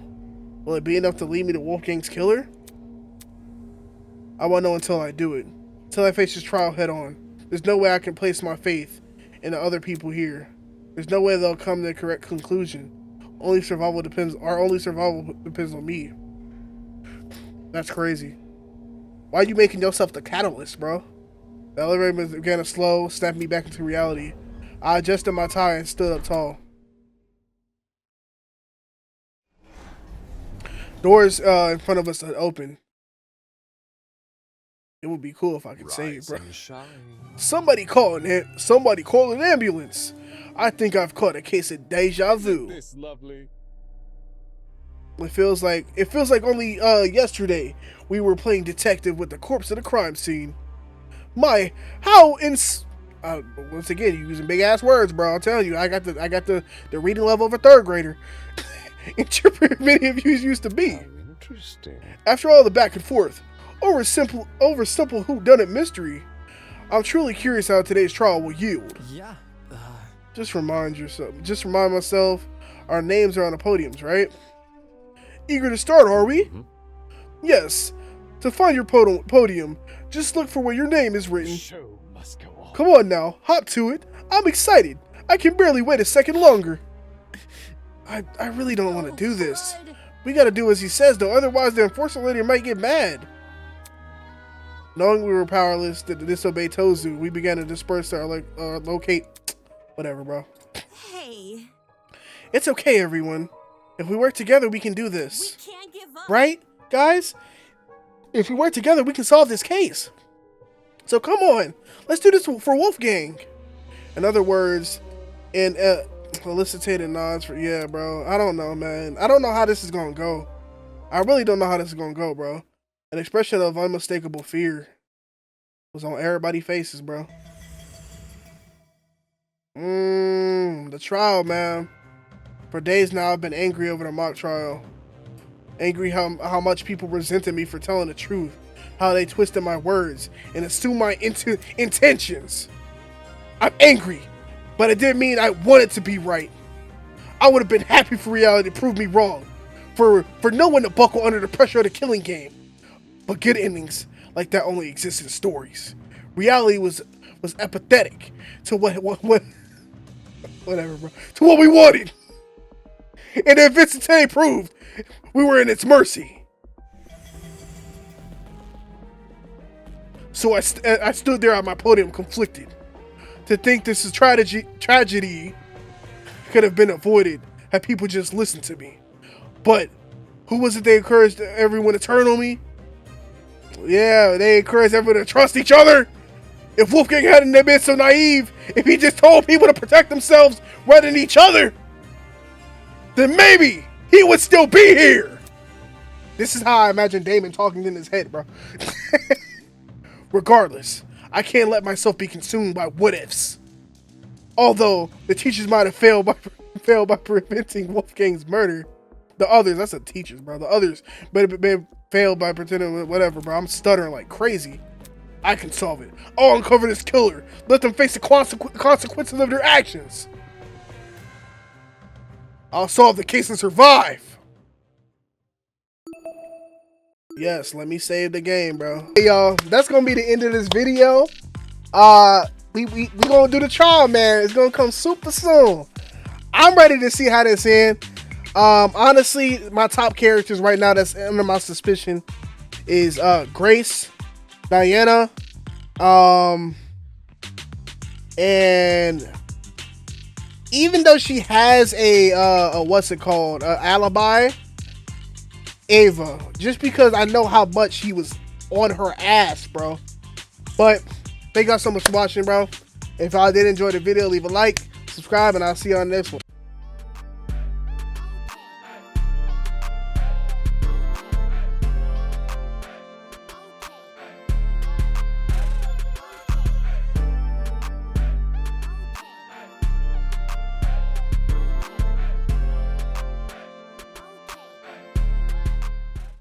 Will it be enough to lead me to Wolfgang's killer? I won't know until I do it. Until I face this trial head on. There's no way I can place my faith in the other people here. There's no way they'll come to the correct conclusion. Our only survival depends on me. That's crazy. Why are you making yourself the catalyst, bro? The elevator began to slow, snapped me back into reality. I adjusted my tie and stood up tall. Doors in front of us had opened. It would be cool if I could save, bro. Somebody call an ambulance. I think I've caught a case of deja vu. This lovely. It feels like only yesterday we were playing detective with the corpse at a crime scene. Once again, you using big ass words, bro. I'll tell you, I got the reading level of a third grader. Interpret many of you used to be. Interesting. After all the back and forth over simple whodunit mystery, I'm truly curious how today's trial will yield. Yeah. Just remind myself, our names are on the podiums, right? Eager to start, are we? Mm-hmm. Yes. To find your podium, just look for where your name is written. Show must go on. Come on now, hop to it. I'm excited. I can barely wait a second longer. I really don't want to do this. We gotta do as he says, though, otherwise the enforcer lady might get mad. Knowing we were powerless to disobey Tozu, we began to disperse our locate. Whatever, bro. Hey. It's okay, everyone. If we work together, we can do this. We can't give up. Right, guys? If we work together, we can solve this case. So come on, let's do this for Wolfgang. In other words, in elicited nods for, yeah, bro. I don't know, man. I don't know how this is gonna go. I really don't know how this is gonna go, bro. An expression of unmistakable fear was on everybody's faces, bro. The trial, man. For days now, I've been angry over the mock trial. Angry how much people resented me for telling the truth. How they twisted my words and assumed my intentions. I'm angry, but it didn't mean I wanted to be right. I would have been happy for reality to prove me wrong. For no one to buckle under the pressure of the killing game. But good endings like that only exist in stories. Reality was apathetic to whatever, bro. To what we wanted. And then Vincente proved we were in its mercy. So I stood there on my podium conflicted. To think this is tragedy could have been avoided had people just listened to me. But who was it they encouraged everyone to turn on me? Yeah, they encouraged everyone to trust each other. If Wolfgang hadn't been so naive, if he just told people to protect themselves rather than each other, then maybe he would still be here. This is how I imagine Damon talking in his head, bro. Regardless, I can't let myself be consumed by what-ifs. Although the teachers might have failed by preventing Wolfgang's murder, the others, that's the teachers, bro. The others may have failed by pretending whatever, bro. I'm stuttering like crazy. I can solve it. I'll uncover this killer. Let them face the consequences of their actions. I'll solve the case and survive. Yes, let me save the game, bro. Hey, y'all, that's gonna be the end of this video. We gonna do the trial, man. It's gonna come super soon. I'm ready to see how this ends. Honestly, my top characters right now that's under my suspicion is Grace, Diana, and even though she has a what's it called, alibi, Ava, just because I know how much she was on her ass, bro. But thank y'all so much for watching, bro. If y'all did enjoy the video, leave a like, subscribe, and I'll see you on the next one.